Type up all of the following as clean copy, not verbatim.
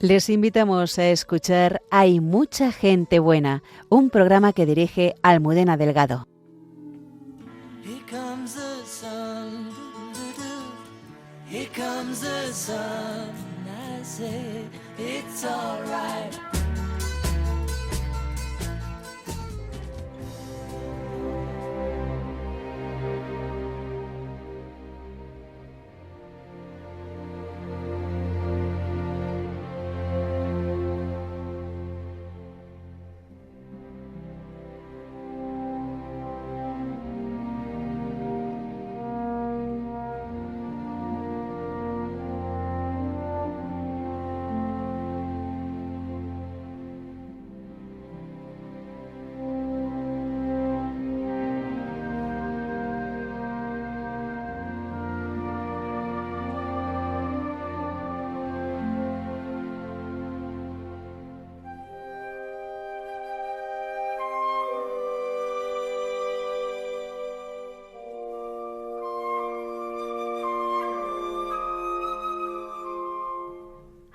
Les invitamos a escuchar Hay mucha gente buena, un programa que dirige Almudena Delgado. Here comes the sun, here comes the sun, I say it's all right.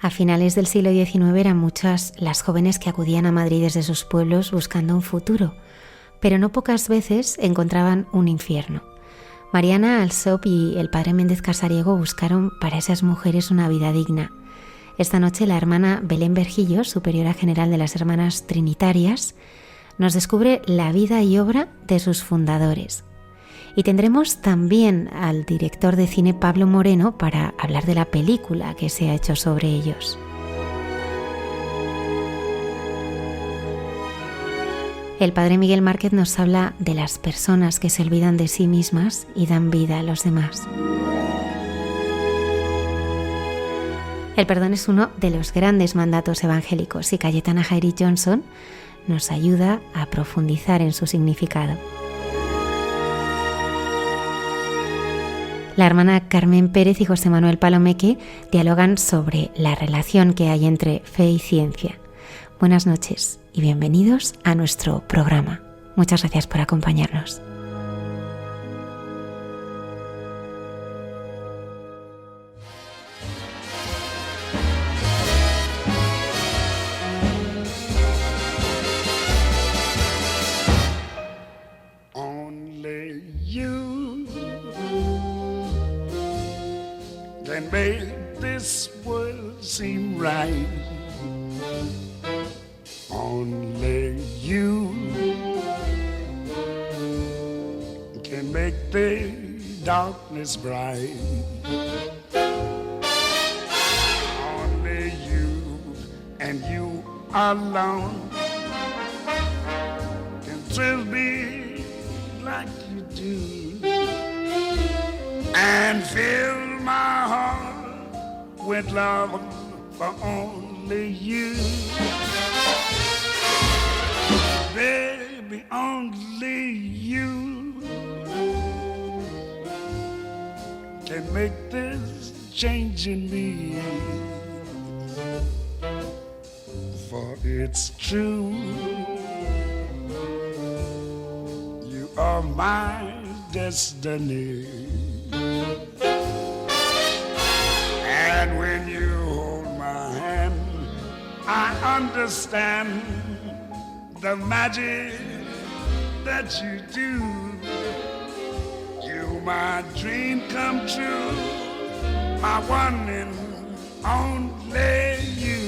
A finales del siglo XIX eran muchas las jóvenes que acudían a Madrid desde sus pueblos buscando un futuro, pero no pocas veces encontraban un infierno. Mariana Alsop y el padre Méndez Casariego buscaron para esas mujeres una vida digna. Esta noche la hermana Belén Berjillo, superiora general de las Hermanas Trinitarias, nos descubre la vida y obra de sus fundadores. Y tendremos también al director de cine Pablo Moreno para hablar de la película que se ha hecho sobre ellos. El padre Miguel Márquez nos habla de las personas que se olvidan de sí mismas y dan vida a los demás. El perdón es uno de los grandes mandatos evangélicos y Cayetana Jairi Johnson nos ayuda a profundizar en su significado. La hermana Carmen Pérez y José Manuel Palomeque dialogan sobre la relación que hay entre fe y ciencia. Buenas noches y bienvenidos a nuestro programa. Muchas gracias por acompañarnos. And make this world seem right. Only you can make the darkness bright. Only you and you alone can thrill me like you do and fill my heart with love for only you. Baby, only you can make this change in me. For it's true, you are my destiny. And when you hold my hand, I understand the magic that you do. You, my dream come true, my one and only you.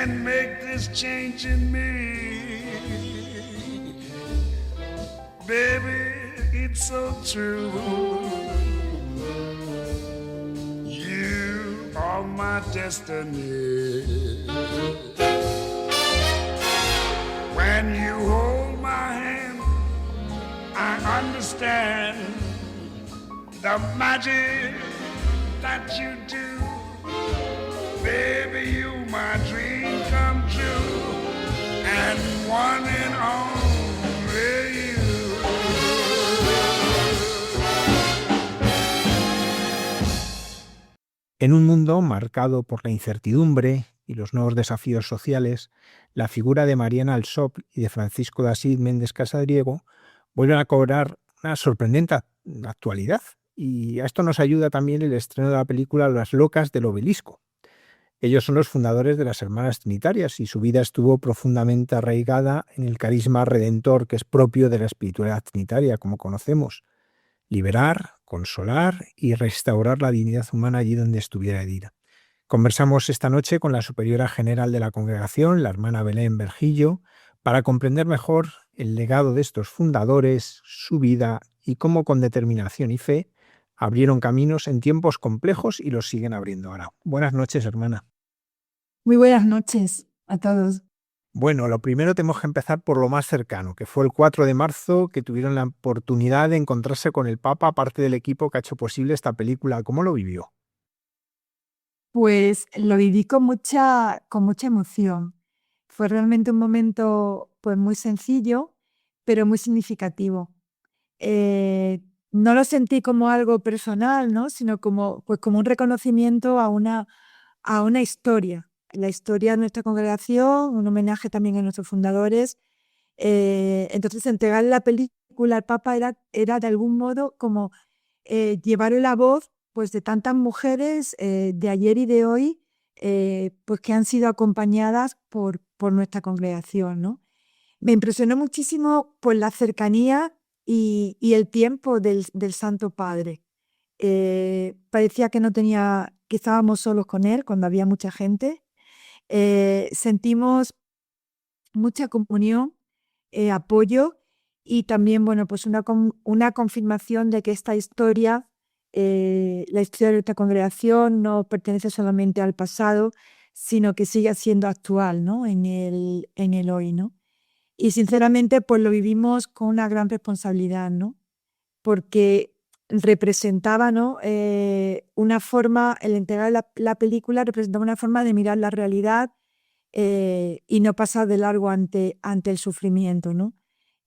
can make this change in me, baby. so true. You are my destiny. When you hold my hand, I understand the magic that you do. Baby, you my dream come true, and one and only you. En un mundo marcado por la incertidumbre y los nuevos desafíos sociales, la figura de Mariana Alsop y de Francisco de Asís Méndez Casadriego vuelven a cobrar una sorprendente actualidad. Y a esto nos ayuda también el estreno de la película Las locas del obelisco. Ellos son los fundadores de las Hermanas Trinitarias y su vida estuvo profundamente arraigada en el carisma redentor que es propio de la espiritualidad trinitaria, como conocemos. Liberar, consolar y restaurar la dignidad humana allí donde estuviera herida. Conversamos esta noche con la superiora general de la congregación, la hermana Belén Bergillo, para comprender mejor el legado de estos fundadores, su vida y cómo con determinación y fe abrieron caminos en tiempos complejos y los siguen abriendo ahora. Buenas noches, hermana. Muy buenas noches a todos. Bueno, lo primero tenemos que empezar por lo más cercano, que fue el 4 de marzo, que tuvieron la oportunidad de encontrarse con el Papa, parte del equipo que ha hecho posible esta película. ¿Cómo lo vivió? Pues lo viví con mucha emoción. Fue realmente un momento pues muy sencillo, pero muy significativo. No lo sentí como algo personal, ¿no? Sino como un reconocimiento a una historia. La historia de nuestra congregación, un homenaje también a nuestros fundadores. Entonces, entregar la película al Papa era de algún modo como llevar la voz pues, de tantas mujeres de ayer y de hoy pues, que han sido acompañadas por nuestra congregación, ¿no? Me impresionó muchísimo pues, la cercanía y el tiempo del Santo Padre. Parecía que estábamos solos con él cuando había mucha gente. Sentimos mucha comunión, apoyo y también pues una confirmación de que esta historia, la historia de nuestra congregación, no pertenece solamente al pasado, sino que sigue siendo actual, ¿no? en el hoy, ¿no? Y sinceramente pues lo vivimos con una gran responsabilidad, ¿no? Porque representaba, ¿no? Una forma, el entregar la película representaba una forma de mirar la realidad y no pasar de largo ante el sufrimiento, ¿no?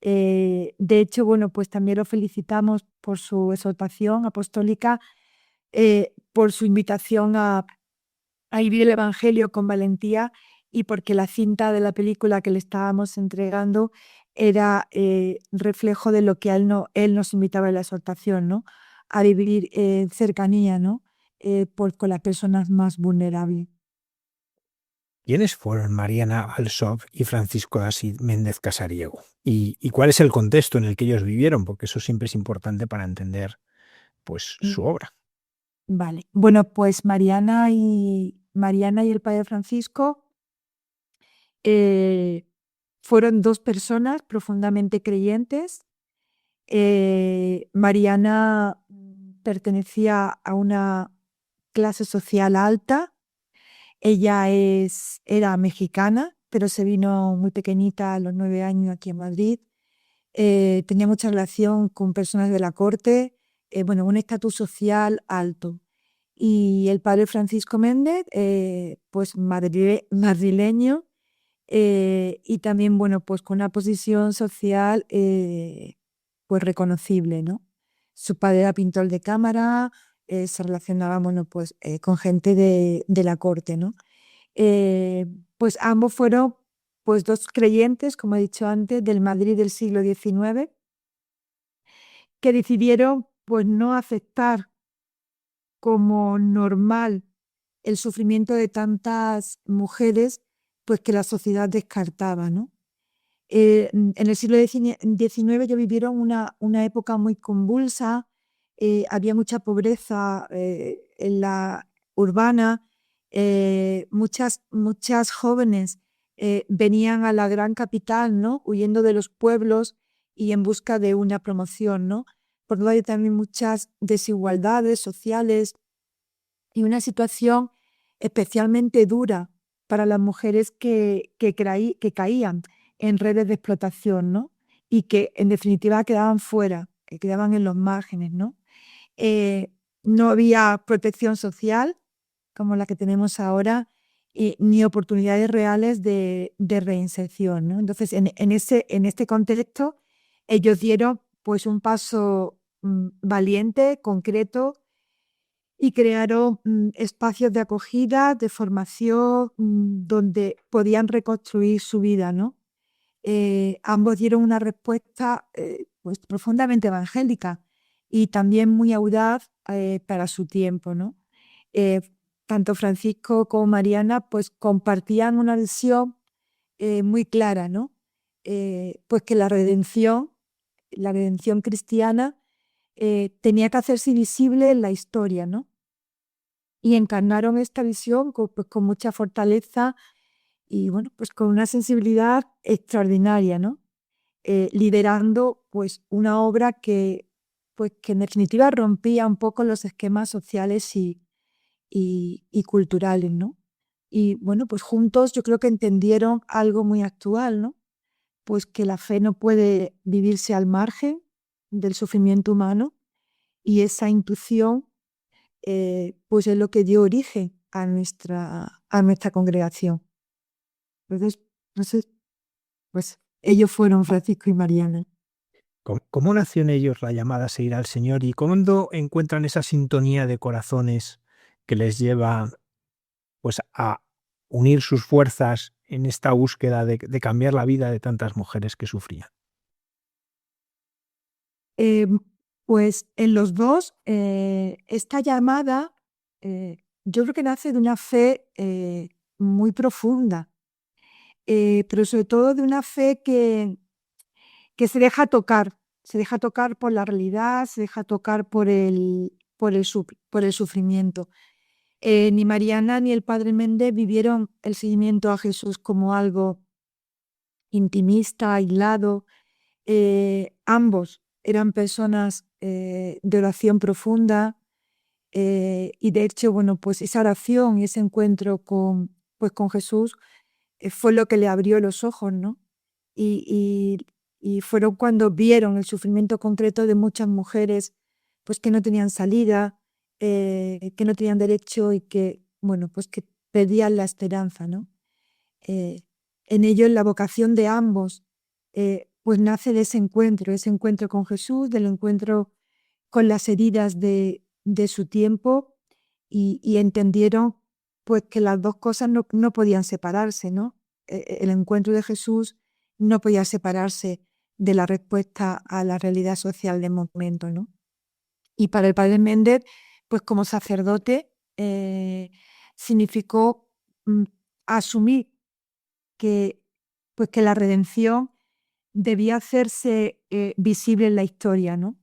De hecho, pues también lo felicitamos por su exhortación apostólica, por su invitación a vivir el Evangelio con valentía y porque la cinta de la película que le estábamos entregando era reflejo de lo que él nos invitaba en la exhortación, ¿no? A vivir en cercanía, ¿no? Con las personas más vulnerables. ¿Quiénes fueron Mariana Alsop y Francisco de Asís Méndez Casadriego? ¿Y cuál es el contexto en el que ellos vivieron? Porque eso siempre es importante para entender pues, su obra. Vale. Bueno, pues Mariana y el padre Francisco fueron dos personas profundamente creyentes. Mariana pertenecía a una clase social alta. Ella era mexicana, pero se vino muy pequeñita a los 9 años aquí en Madrid. Tenía mucha relación con personas de la corte, un estatus social alto. Y el padre Francisco Méndez, pues madrileño, y también, pues con una posición social pues reconocible, ¿no? Su padre era pintor de cámara, se relacionaba, pues con gente de la corte, ¿no? Pues ambos fueron pues dos creyentes, como he dicho antes, del Madrid del siglo XIX, que decidieron pues no aceptar como normal el sufrimiento de tantas mujeres pues que la sociedad descartaba, ¿no? En el siglo XIX ellos vivieron una época muy convulsa, había mucha pobreza en la urbana, muchas jóvenes venían a la gran capital, ¿no? Huyendo de los pueblos y en busca de una promoción, ¿no? por otro lado hay también muchas desigualdades sociales y una situación especialmente dura para las mujeres que caían en redes de explotación, ¿no? Y que en definitiva quedaban fuera, que quedaban en los márgenes, ¿no? Eh, no había protección social como la que tenemos ahora, ni oportunidades reales de reinserción, ¿no? Entonces, en este contexto, ellos dieron pues un paso valiente, concreto, y crearon espacios de acogida, de formación, donde podían reconstruir su vida, ¿no? Ambos dieron una respuesta pues profundamente evangélica y también muy audaz para su tiempo, ¿no? Eh, Tanto Francisco como Mariana pues compartían una visión muy clara, ¿no? Pues que la redención cristiana tenía que hacerse visible en la historia, ¿no? Y encarnaron esta visión pues, con mucha fortaleza y bueno, pues con una sensibilidad extraordinaria, ¿no? Liderando pues una obra pues, que en definitiva rompía un poco los esquemas sociales y culturales, ¿no? Y bueno, pues juntos yo creo que entendieron algo muy actual, ¿no? Pues que la fe no puede vivirse al margen del sufrimiento humano y esa intuición pues es lo que dio origen a nuestra congregación. Entonces, no sé, pues ellos fueron Francisco y Mariana. ¿Cómo nació en ellos la llamada a seguir al Señor y cuándo encuentran esa sintonía de corazones que les lleva pues a unir sus fuerzas en esta búsqueda de cambiar la vida de tantas mujeres que sufrían? Pues en los dos, esta llamada yo creo que nace de una fe muy profunda, pero sobre todo de una fe que se deja tocar por la realidad, se deja tocar por el sufrimiento. Ni Mariana ni el padre Méndez vivieron el seguimiento a Jesús como algo intimista, aislado. Ambos eran personas de oración profunda y de hecho, bueno, pues esa oración y ese encuentro pues con Jesús fue lo que le abrió los ojos, ¿no? Y, y fueron cuando vieron el sufrimiento concreto de muchas mujeres pues que no tenían salida, que no tenían derecho y que, bueno, pues que perdían la esperanza, ¿no? Eh, en ellos la vocación de ambos pues nace de ese encuentro con Jesús, del encuentro con las heridas de su tiempo y entendieron pues que las dos cosas no podían separarse, ¿no? El encuentro de Jesús no podía separarse de la respuesta a la realidad social del momento, ¿no? Y para el padre Méndez, pues como sacerdote, significó asumir que, pues que la redención debía hacerse visible en la historia, ¿no?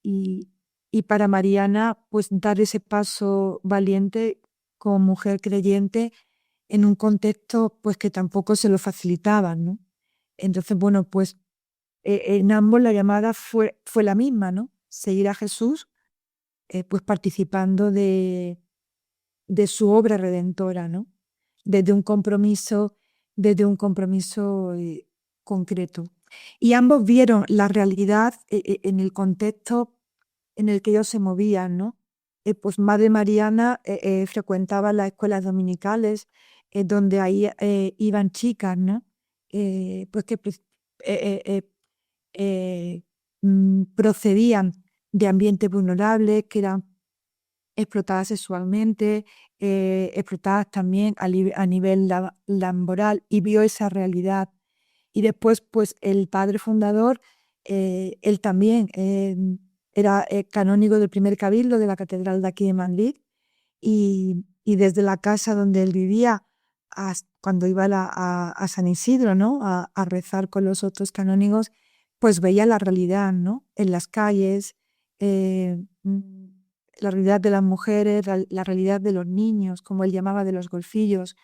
Y, y para Mariana, pues dar ese paso valiente como mujer creyente en un contexto pues que tampoco se lo facilitaban, ¿no? Entonces, bueno, pues en ambos la llamada fue la misma, ¿no? Seguir a Jesús, pues participando de su obra redentora, ¿no? Desde un compromiso, desde un compromiso concreto. Y ambos vieron la realidad en el contexto en el que ellos se movían, ¿no? Pues Madre Mariana frecuentaba las escuelas dominicales, donde ahí iban chicas, ¿no? Pues que eh, eh, procedían de ambientes vulnerables, que eran explotadas sexualmente, explotadas también a nivel laboral, y vio esa realidad. Y después, pues el padre fundador, él también era canónigo del primer cabildo de la catedral de aquí de Madrid, y desde la casa donde él vivía, cuando iba a San Isidro, ¿no? A rezar con los otros canónigos, pues veía la realidad, ¿no? En las calles, la realidad de las mujeres, la realidad de los niños, como él llamaba, de los golfillos.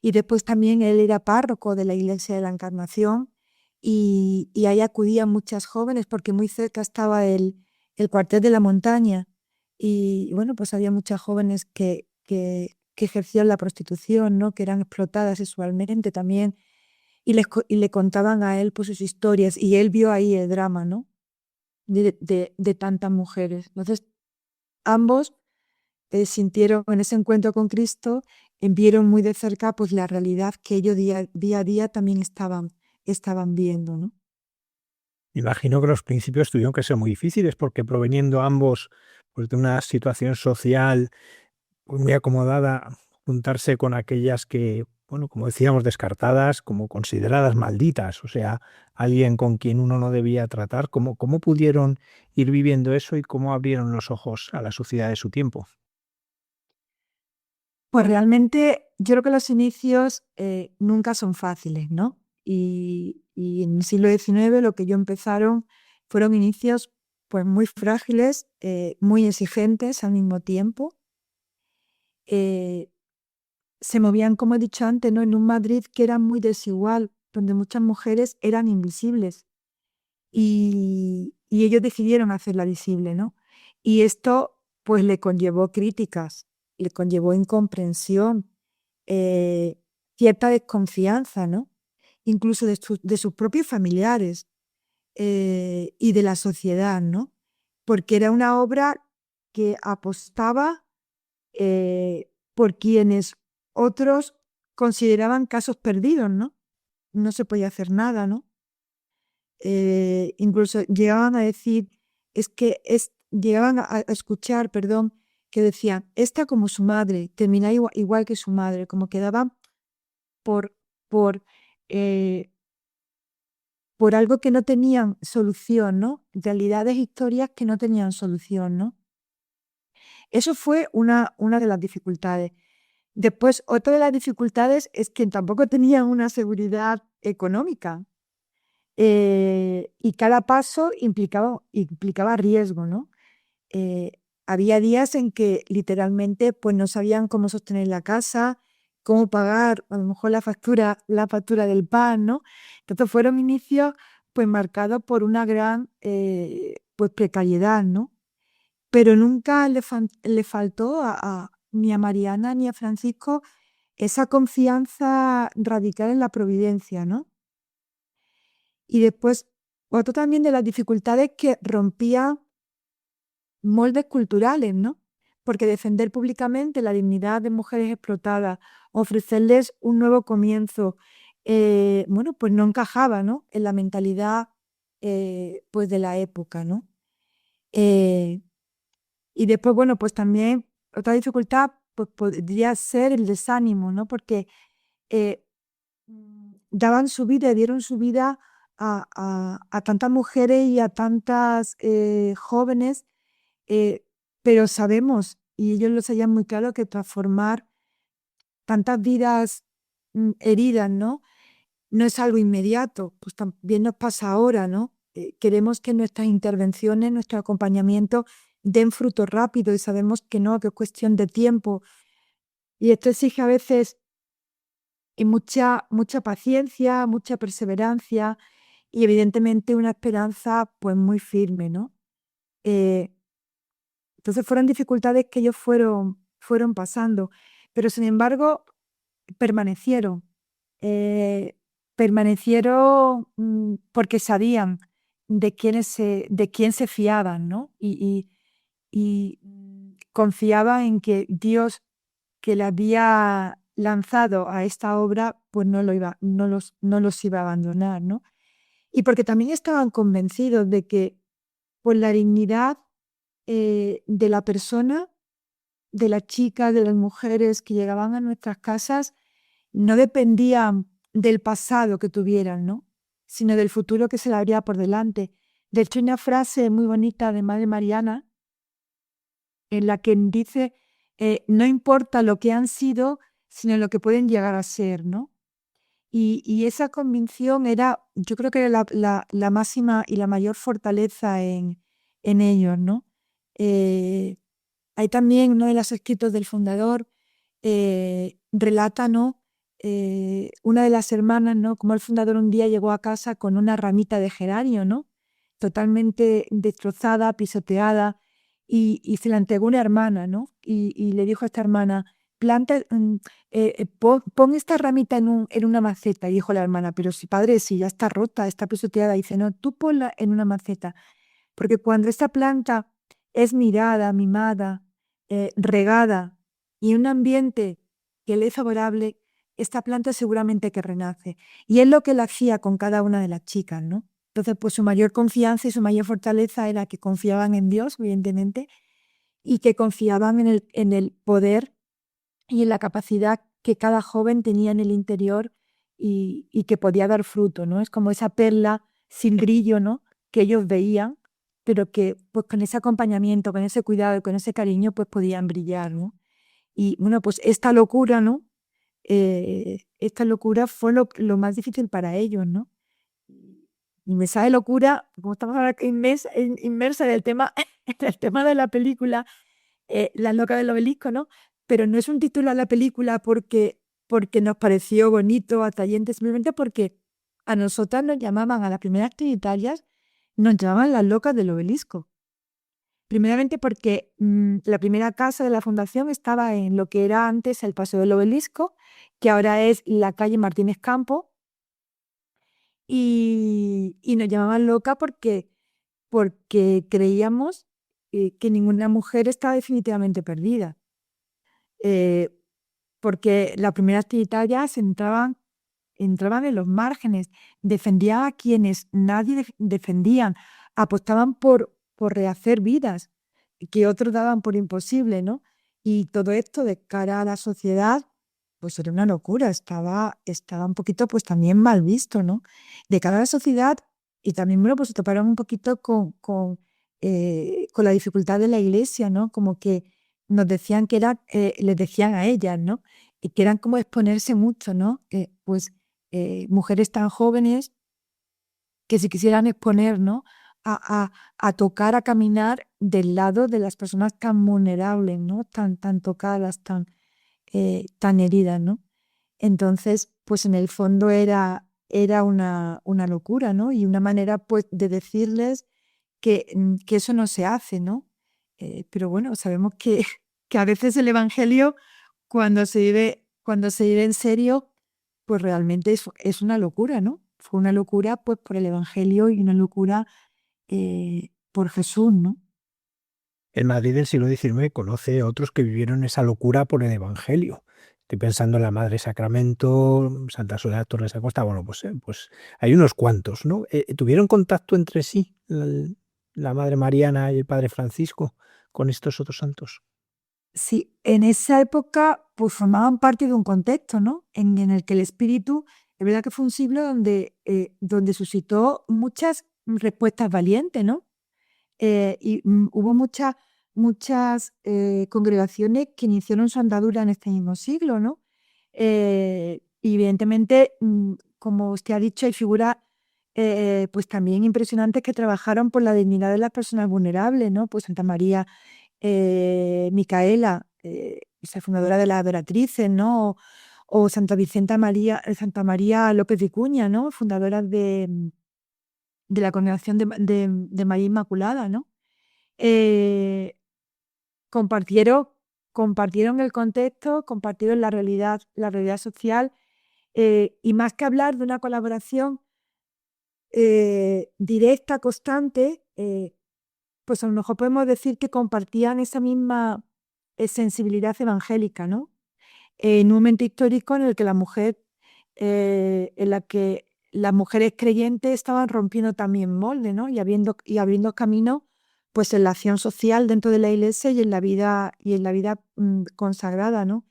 Y después también él era párroco de la Iglesia de la Encarnación y ahí acudían muchas jóvenes porque muy cerca estaba el cuartel de la montaña. Y bueno, pues había muchas jóvenes que ejercían la prostitución, ¿no? Que eran explotadas sexualmente también. Y le contaban a él pues sus historias. Y él vio ahí el drama, ¿no? De tantas mujeres. Entonces, ambos sintieron en ese encuentro con Cristo, vieron muy de cerca pues la realidad que ellos día a día también estaban viendo, ¿no? Imagino que los principios tuvieron que ser muy difíciles porque proveniendo ambos pues, de una situación social pues, muy acomodada, juntarse con aquellas que, bueno, como decíamos, descartadas, como consideradas malditas, o sea, alguien con quien uno no debía tratar, ¿cómo pudieron ir viviendo eso y cómo abrieron los ojos a la sociedad de su tiempo? Pues realmente yo creo que los inicios nunca son fáciles, ¿no? Y en el siglo XIX lo que yo empezaron fueron inicios pues muy frágiles, muy exigentes al mismo tiempo. eh, Se movían, como he dicho antes, ¿no? En un Madrid que era muy desigual, donde muchas mujeres eran invisibles y ellos decidieron hacerla visible, ¿no? Y esto pues le conllevó críticas, le conllevó incomprensión, eh, cierta desconfianza, ¿no? Incluso de sus propios familiares y de la sociedad, ¿no? Porque era una obra que apostaba por quienes otros consideraban casos perdidos, ¿no? No se podía hacer nada, ¿no? Incluso llegaban a decir, llegaban a escuchar, perdón, que decían, esta como su madre, termina igual que su madre, como que daban por, por, eh, por algo que no tenían solución, ¿no? Realidades, historias que no tenían solución, ¿no? Eso fue una de las dificultades. Después, otra de las dificultades es que tampoco tenían una seguridad económica. Y cada paso implicaba riesgo, ¿no? Eh, Había días en que literalmente pues no sabían cómo sostener la casa, cómo pagar a lo mejor la factura del pan, ¿no? Entonces fueron inicios pues marcados por una gran pues precariedad, ¿no? Pero nunca le faltó ni a Mariana ni a Francisco esa confianza radical en la providencia, ¿no? Y después, otro también de las dificultades que rompía moldes culturales, ¿no? Porque defender públicamente la dignidad de mujeres explotadas, ofrecerles un nuevo comienzo, bueno, pues no encajaba, ¿no? En la mentalidad, pues de la época, ¿no? Eh, y después, bueno, pues también otra dificultad, pues podría ser el desánimo, ¿no? Porque eh, daban su vida, dieron su vida a tantas mujeres y a tantas jóvenes, pero sabemos, y ellos lo sabían muy claro, que transformar tantas vidas heridas, ¿no? No es algo inmediato, pues también nos pasa ahora, ¿no? Queremos que nuestras intervenciones, nuestro acompañamiento den fruto rápido y sabemos que no, que es cuestión de tiempo. Y esto exige a veces mucha paciencia, mucha perseverancia y evidentemente una esperanza pues muy firme, ¿no? Eh, entonces fueron dificultades que ellos fueron pasando, pero sin embargo permanecieron. eh, Permanecieron porque sabían de quién se fiaban, ¿no? Y confiaban en que Dios que le había lanzado a esta obra, pues no los iba a abandonar, ¿no? Y porque también estaban convencidos de que pues la dignidad de la persona, de las chicas, de las mujeres que llegaban a nuestras casas, no dependían del pasado que tuvieran, ¿no? Sino del futuro que se le abría por delante. De hecho, hay una frase muy bonita de Madre Mariana en la que dice, no importa lo que han sido, sino lo que pueden llegar a ser, ¿no? Y esa convicción era, yo creo que era la máxima y la mayor fortaleza en ellos, ¿no? Eh, Hay también, uno de los escritos del fundador, relata, ¿no? Una de las hermanas, ¿no? Como el fundador un día llegó a casa con una ramita de geranio, ¿no? totalmente destrozada, pisoteada, y se la entregó una hermana, ¿no? Y le dijo a esta hermana, pon esta ramita en una maceta. Y dijo la hermana, pero si padre, si ya está rota, está pisoteada. Dice, no, tú ponla en una maceta. Porque cuando esta planta es mirada, mimada, regada y en un ambiente que le es favorable, esta planta seguramente que renace. Y es lo que él hacía con cada una de las chicas, ¿no? Entonces, pues su mayor confianza y su mayor fortaleza era que confiaban en Dios, evidentemente, y que confiaban en el poder y en la capacidad que cada joven tenía en el interior y que podía dar fruto, ¿no? Es como esa perla sin brillo, ¿no? Que ellos veían, pero que pues con ese acompañamiento, con ese cuidado y con ese cariño, pues podían brillar, ¿no? Y bueno, pues esta locura, ¿no? Esta locura fue lo más difícil para ellos, ¿no? Y me sale locura, como estamos ahora inmersa en el tema, en el tema de la película, La loca del obelisco, ¿no? Pero no es un título a la película porque nos pareció bonito, atrayente, simplemente porque a nosotras nos llamaban, a las primeras trinitarias, nos llamaban las locas del obelisco. Primeramente porque la primera casa de la fundación estaba en lo que era antes el Paseo del Obelisco, que ahora es la calle Martínez Campo, y nos llamaban loca porque creíamos que ninguna mujer estaba definitivamente perdida. Porque las primeras trinitarias entraban en los márgenes, defendían a quienes nadie defendían, apostaban por rehacer vidas que otros daban por imposible, ¿no? Y todo esto de cara a la sociedad, pues era una locura, estaba un poquito pues también mal visto, ¿no? De cara a la sociedad y también, bueno, pues se toparon un poquito con la dificultad de la iglesia, ¿no? Como que nos decían que les decían a ellas, ¿no? Y que eran como exponerse mucho, ¿no? Pues mujeres tan jóvenes que se quisieran exponer, ¿no? A tocar, a caminar del lado de las personas tan vulnerables, ¿no? Tan tocadas, tan heridas, ¿no? Entonces, pues en el fondo era una locura, ¿no? Y una manera, pues, de decirles que eso no se hace, ¿no? Pero bueno, sabemos que, que a veces el Evangelio, cuando se vive en serio, pues realmente es una locura, ¿no? Fue una locura pues por el Evangelio y una locura por Jesús, ¿no? El Madrid del siglo XIX conoce a otros que vivieron esa locura por el Evangelio. Estoy pensando en la Madre Sacramento, Santa Soledad Torres Acosta, bueno, pues hay unos cuantos, ¿no? ¿Tuvieron contacto entre sí la Madre Mariana y el Padre Francisco con estos otros santos? Sí, en esa época pues formaban parte de un contexto, ¿no? En el que el espíritu, es verdad que fue un siglo donde suscitó muchas respuestas valientes, ¿no? Y hubo muchas congregaciones que iniciaron su andadura en este mismo siglo, ¿no? Y evidentemente, como usted ha dicho, hay figuras pues también impresionantes que trabajaron por la dignidad de las personas vulnerables, ¿no? Pues Santa María Micaela, esa fundadora de las Adoratrices, ¿no? O Santa María López Vicuña, ¿no? Fundadora de la Congregación de María Inmaculada, ¿no? Eh, compartieron, compartieron el contexto, compartieron la realidad social, y más que hablar de una colaboración directa, constante, pues a lo mejor podemos decir que compartían esa misma sensibilidad evangélica, ¿no? En un momento histórico en el que en la que las mujeres creyentes estaban rompiendo también molde, ¿no? Y abriendo camino pues en la acción social dentro de la iglesia y en la vida consagrada, ¿no?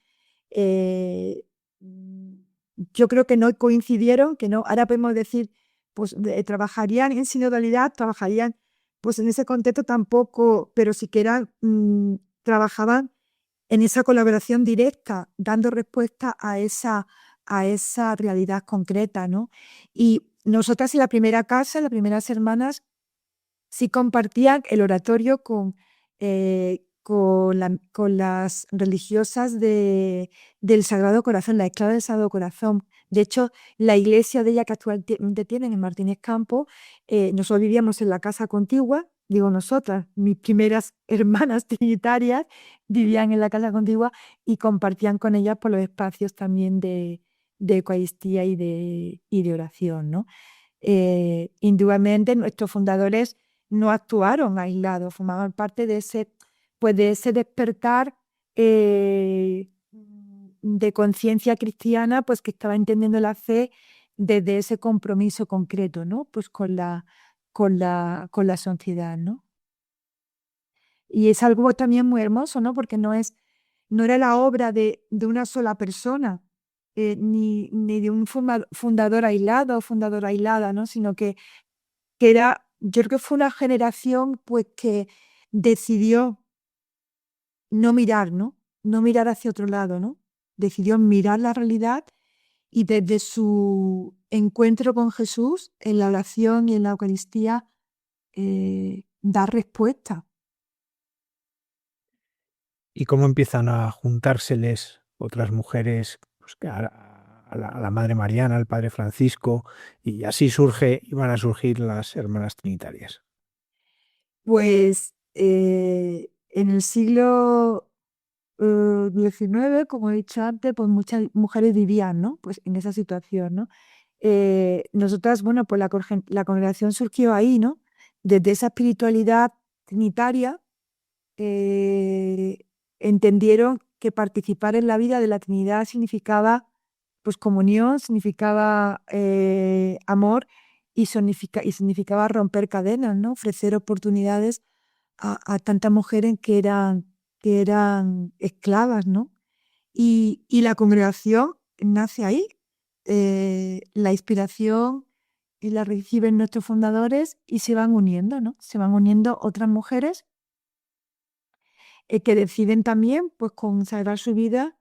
Eh, mm, yo creo que no coincidieron, que no, ahora podemos decir, pues trabajarían en sinodalidad, trabajarían pues en ese contexto tampoco, pero siquiera trabajaban en esa colaboración directa, dando respuesta a esa realidad concreta, ¿no? Y nosotras en la primera casa, las primeras hermanas, sí compartían el oratorio con las religiosas del Sagrado Corazón, la esclava del Sagrado Corazón, De hecho, la iglesia de ella que actualmente tienen en Martínez Campo, nosotros vivíamos en la casa contigua, digo nosotras, mis primeras hermanas trinitarias vivían en la casa contigua y compartían con ellas por los espacios también de Eucaristía y de oración, ¿no? Indudablemente nuestros fundadores no actuaron aislados, formaban parte pues de ese despertar de conciencia cristiana, pues que estaba entendiendo la fe desde ese compromiso concreto, ¿no? Pues con la sociedad, ¿no? Y es algo también muy hermoso, ¿no? Porque no era la obra de una sola persona, ni de un fundador aislado o fundadora aislada, ¿no? Sino que yo creo que fue una generación pues que decidió no mirar, ¿no? No mirar hacia otro lado, ¿no? Decidió mirar la realidad y desde su encuentro con Jesús en la oración y en la Eucaristía dar respuesta. ¿Y cómo empiezan a juntárseles otras mujeres, pues, a la Madre Mariana, al Padre Francisco, y así iban a surgir las hermanas trinitarias? Pues en el siglo XIX, como he dicho antes, pues muchas mujeres vivían, ¿no? Pues en esa situación, ¿no? Nosotras, bueno, pues la congregación surgió ahí, ¿no? Desde esa espiritualidad trinitaria, entendieron que participar en la vida de la Trinidad significaba, pues, comunión, significaba amor y significaba romper cadenas, ¿no? Ofrecer oportunidades a tantas mujeres que eran esclavas, ¿no? Y la congregación nace ahí. La inspiración la reciben nuestros fundadores y se van uniendo, ¿no? Se van uniendo otras mujeres que deciden también pues consagrar su vida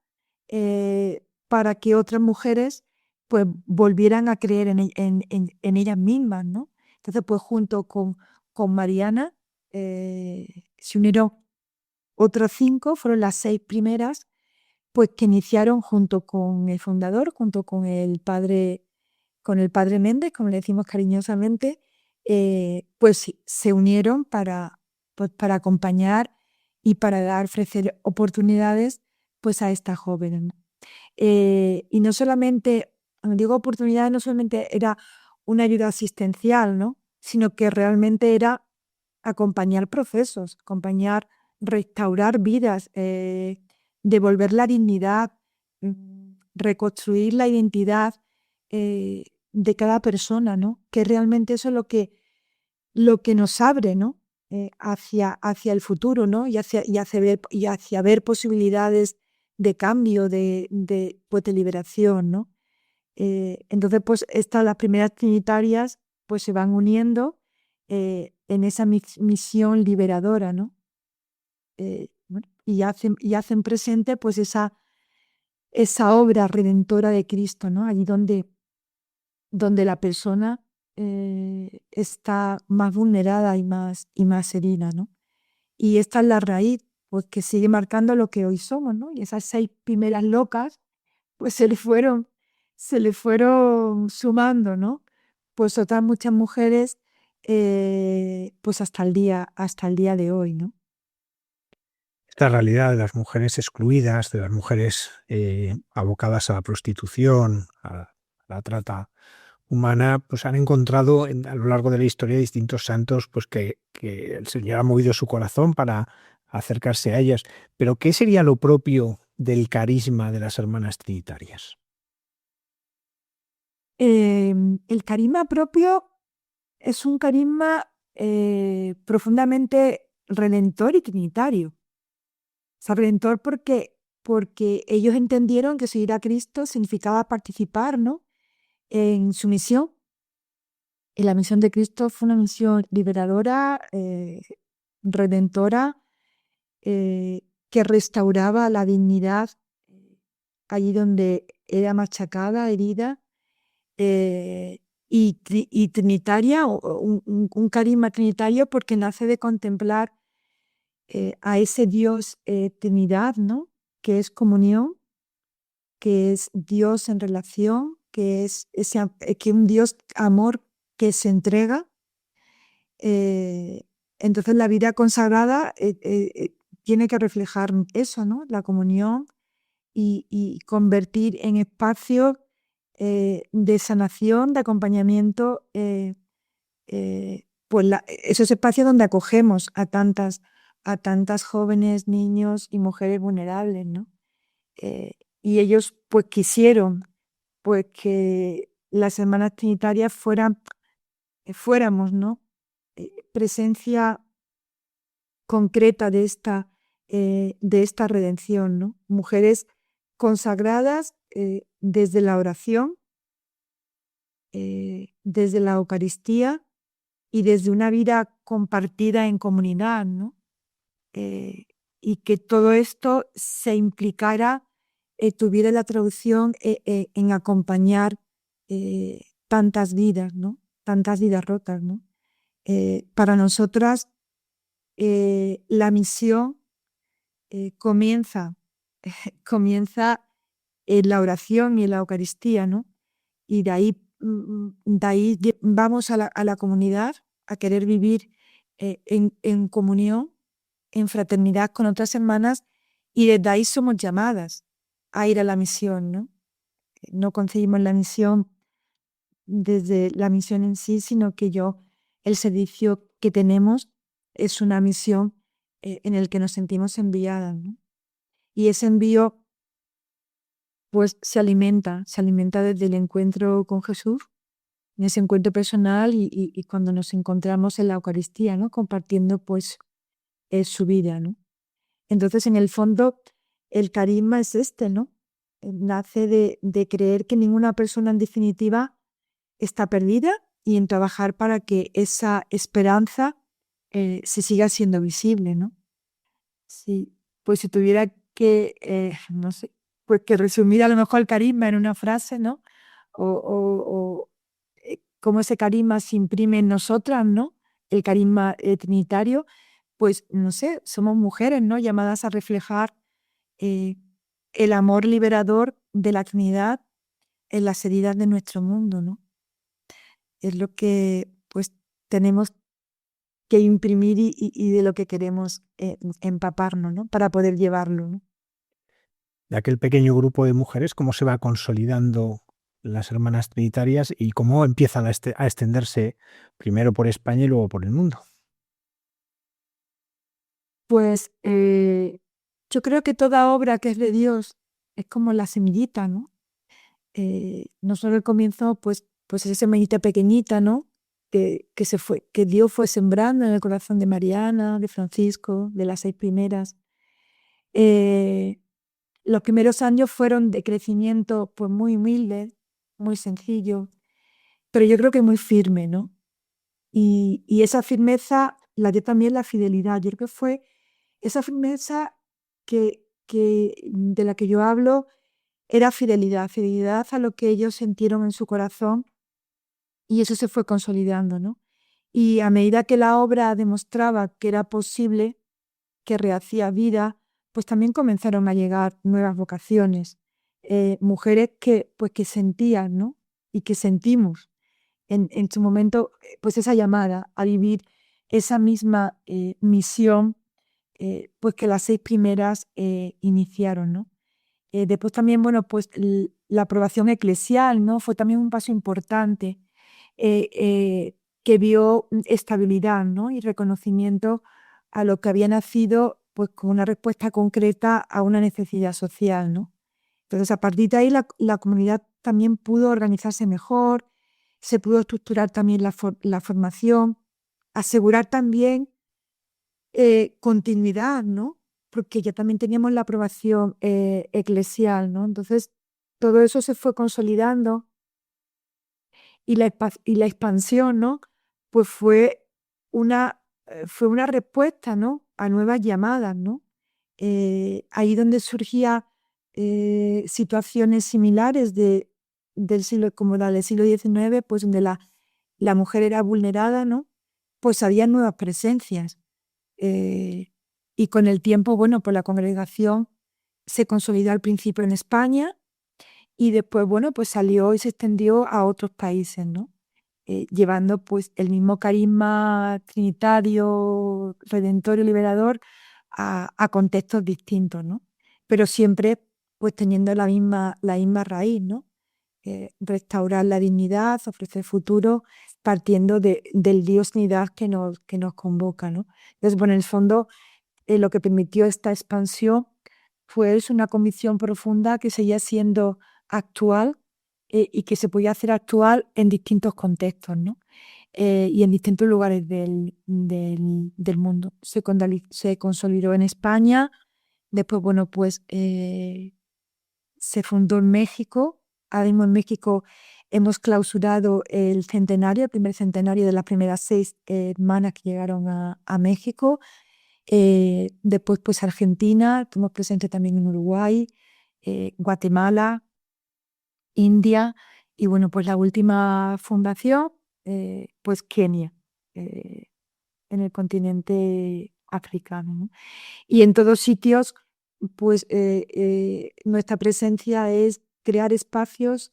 para que otras mujeres pues volvieran a creer en ellas mismas, ¿no? Entonces pues junto con Mariana se unieron otras 5, fueron las 6 primeras pues que iniciaron junto con el fundador, junto con el padre Méndez, como le decimos cariñosamente, pues sí, se unieron pues, para acompañar y para ofrecer oportunidades pues a estas jóvenes, ¿no? Y no solamente, cuando digo oportunidades, no solamente era una ayuda asistencial, ¿no? Sino que realmente era acompañar procesos, restaurar vidas, devolver la dignidad, reconstruir la identidad de cada persona, ¿no? Que realmente eso es lo que nos abre, ¿no? Hacia el futuro, ¿no? Y hacia ver posibilidades de cambio, pues, de liberación, ¿no? Entonces, pues las primeras trinitarias pues se van uniendo en esa misión liberadora, ¿no? Bueno, y hacen presente pues esa obra redentora de Cristo, ¿no? Allí donde la persona está más vulnerada y más herida, ¿no? Y esta es la raíz, pues que sigue marcando lo que hoy somos, ¿no? Y esas 6 primeras locas, pues se le fueron sumando, ¿no? Pues otras muchas mujeres, pues hasta el día de hoy, ¿no? Esta realidad de las mujeres excluidas, de las mujeres abocadas a la prostitución, a la trata humana, pues han encontrado a lo largo de la historia distintos santos pues que el Señor ha movido su corazón para acercarse a ellas. Pero ¿qué sería lo propio del carisma de las hermanas trinitarias? El carisma propio es un carisma profundamente redentor y trinitario. O sea, redentor porque ellos entendieron que seguir a Cristo significaba participar, ¿no? En su misión. Y la misión de Cristo fue una misión liberadora, redentora, que restauraba la dignidad allí donde era machacada, herida, y trinitaria, un carisma trinitario porque nace de contemplar a ese Dios Trinidad, ¿no? Que es comunión, que es Dios en relación, que es que un Dios amor que se entrega. Entonces la vida consagrada tiene que reflejar eso, ¿no? La comunión y convertir en espacios de sanación, de acompañamiento, pues esos espacios donde acogemos a tantas jóvenes, niños y mujeres vulnerables, ¿no? Y ellos pues quisieron pues que las hermanas trinitarias fuéramos, ¿no? Presencia concreta de esta redención, ¿no? Mujeres consagradas desde la oración, desde la Eucaristía y desde una vida compartida en comunidad, ¿no? Y que todo esto se implicara, tuviera la traducción en acompañar tantas vidas, ¿no? Tantas vidas rotas, ¿no? Para nosotras la misión comienza en la oración y en la Eucaristía, ¿no? Y de ahí vamos a la comunidad a querer vivir en comunión, en fraternidad con otras hermanas, y desde ahí somos llamadas a ir a la misión, ¿no? No concebimos la misión desde la misión en sí, sino que el servicio que tenemos es una misión en el que nos sentimos enviadas, ¿no? Y ese envío pues se alimenta desde el encuentro con Jesús, en ese encuentro personal y cuando nos encontramos en la Eucaristía, ¿no? Compartiendo pues su vida, ¿no? Entonces, en el fondo, el carisma es ¿no? Nace de creer que ninguna persona en definitiva está perdida y en trabajar para que esa esperanza se siga siendo visible, ¿no? Sí, pues si tuviera que, no sé, pues que resumir a lo mejor el carisma en una frase, ¿no? O cómo ese carisma se imprime en nosotras, ¿no? El carisma trinitario, pues no sé, somos mujeres, ¿no? Llamadas a reflejar el amor liberador de la Trinidad en las heridas de nuestro mundo, ¿no? Es lo que pues tenemos que imprimir y de lo que queremos empaparnos, ¿no? Para poder llevarlo, ¿no? De aquel pequeño grupo de mujeres, ¿cómo se va consolidando las hermanas trinitarias y cómo empiezan a extenderse primero por España y luego por el mundo? Pues yo creo que toda obra que es de Dios es como la semillita, ¿no? Nosotros al comienzo, pues esa semillita pequeñita, ¿no? Que Dios fue sembrando en el corazón de Mariana, de Francisco, de las 6 primeras. Los primeros años fueron de crecimiento pues muy humilde, muy sencillo, pero yo creo que muy firme, ¿no? Y esa firmeza la dio también la fidelidad. Yo creo que fue esa firmeza de la que yo hablo, era fidelidad a lo que ellos sintieron en su corazón y eso se fue consolidando, ¿no? Y a medida que la obra demostraba que era posible, que rehacía vida, pues también comenzaron a llegar nuevas vocaciones, mujeres que sentían, ¿no? Y que sentimos en su momento pues esa llamada a vivir esa misma misión pues que las 6 primeras iniciaron, ¿no? Después también, bueno, pues la aprobación eclesial, ¿no? Fue también un paso importante que vio estabilidad, ¿no? Y reconocimiento a lo que había nacido pues con una respuesta concreta a una necesidad social, ¿no? Entonces, a partir de ahí la comunidad también pudo organizarse mejor, se pudo estructurar también la formación, asegurar también continuidad, ¿no? Porque ya también teníamos la aprobación eclesial, ¿no? Entonces, todo eso se fue consolidando y la expansión, ¿no? Pues fue una respuesta, ¿no? A nuevas llamadas, ¿no? Ahí donde surgían situaciones similares del siglo, como la del siglo XIX, pues donde la mujer era vulnerada, ¿no? Pues había nuevas presencias. Y con el tiempo, bueno, pues la congregación se consolidó al principio en España y después, bueno, pues salió y se extendió a otros países, ¿no? Llevando pues el mismo carisma trinitario, redentorio, liberador a contextos distintos, ¿no? Pero siempre pues teniendo la misma raíz, ¿no? Restaurar la dignidad, ofrecer futuro, partiendo del Dios unidad que nos convoca, ¿no? Entonces, bueno, en el fondo, lo que permitió esta expansión fue una convicción profunda que seguía siendo actual, y que se podía hacer actual en distintos contextos, ¿no? Y en distintos lugares del mundo. Se consolidó en España, después, bueno, pues se fundó en México. Ahora mismo en México hemos clausurado el primer centenario de las primeras 6 hermanas que llegaron a México. Después, pues Argentina, estuvimos presentes también en Uruguay, Guatemala, India, y bueno, pues la última fundación, pues Kenia, eh, en el continente africano, ¿no? Y en todos sitios, pues nuestra presencia es crear espacios,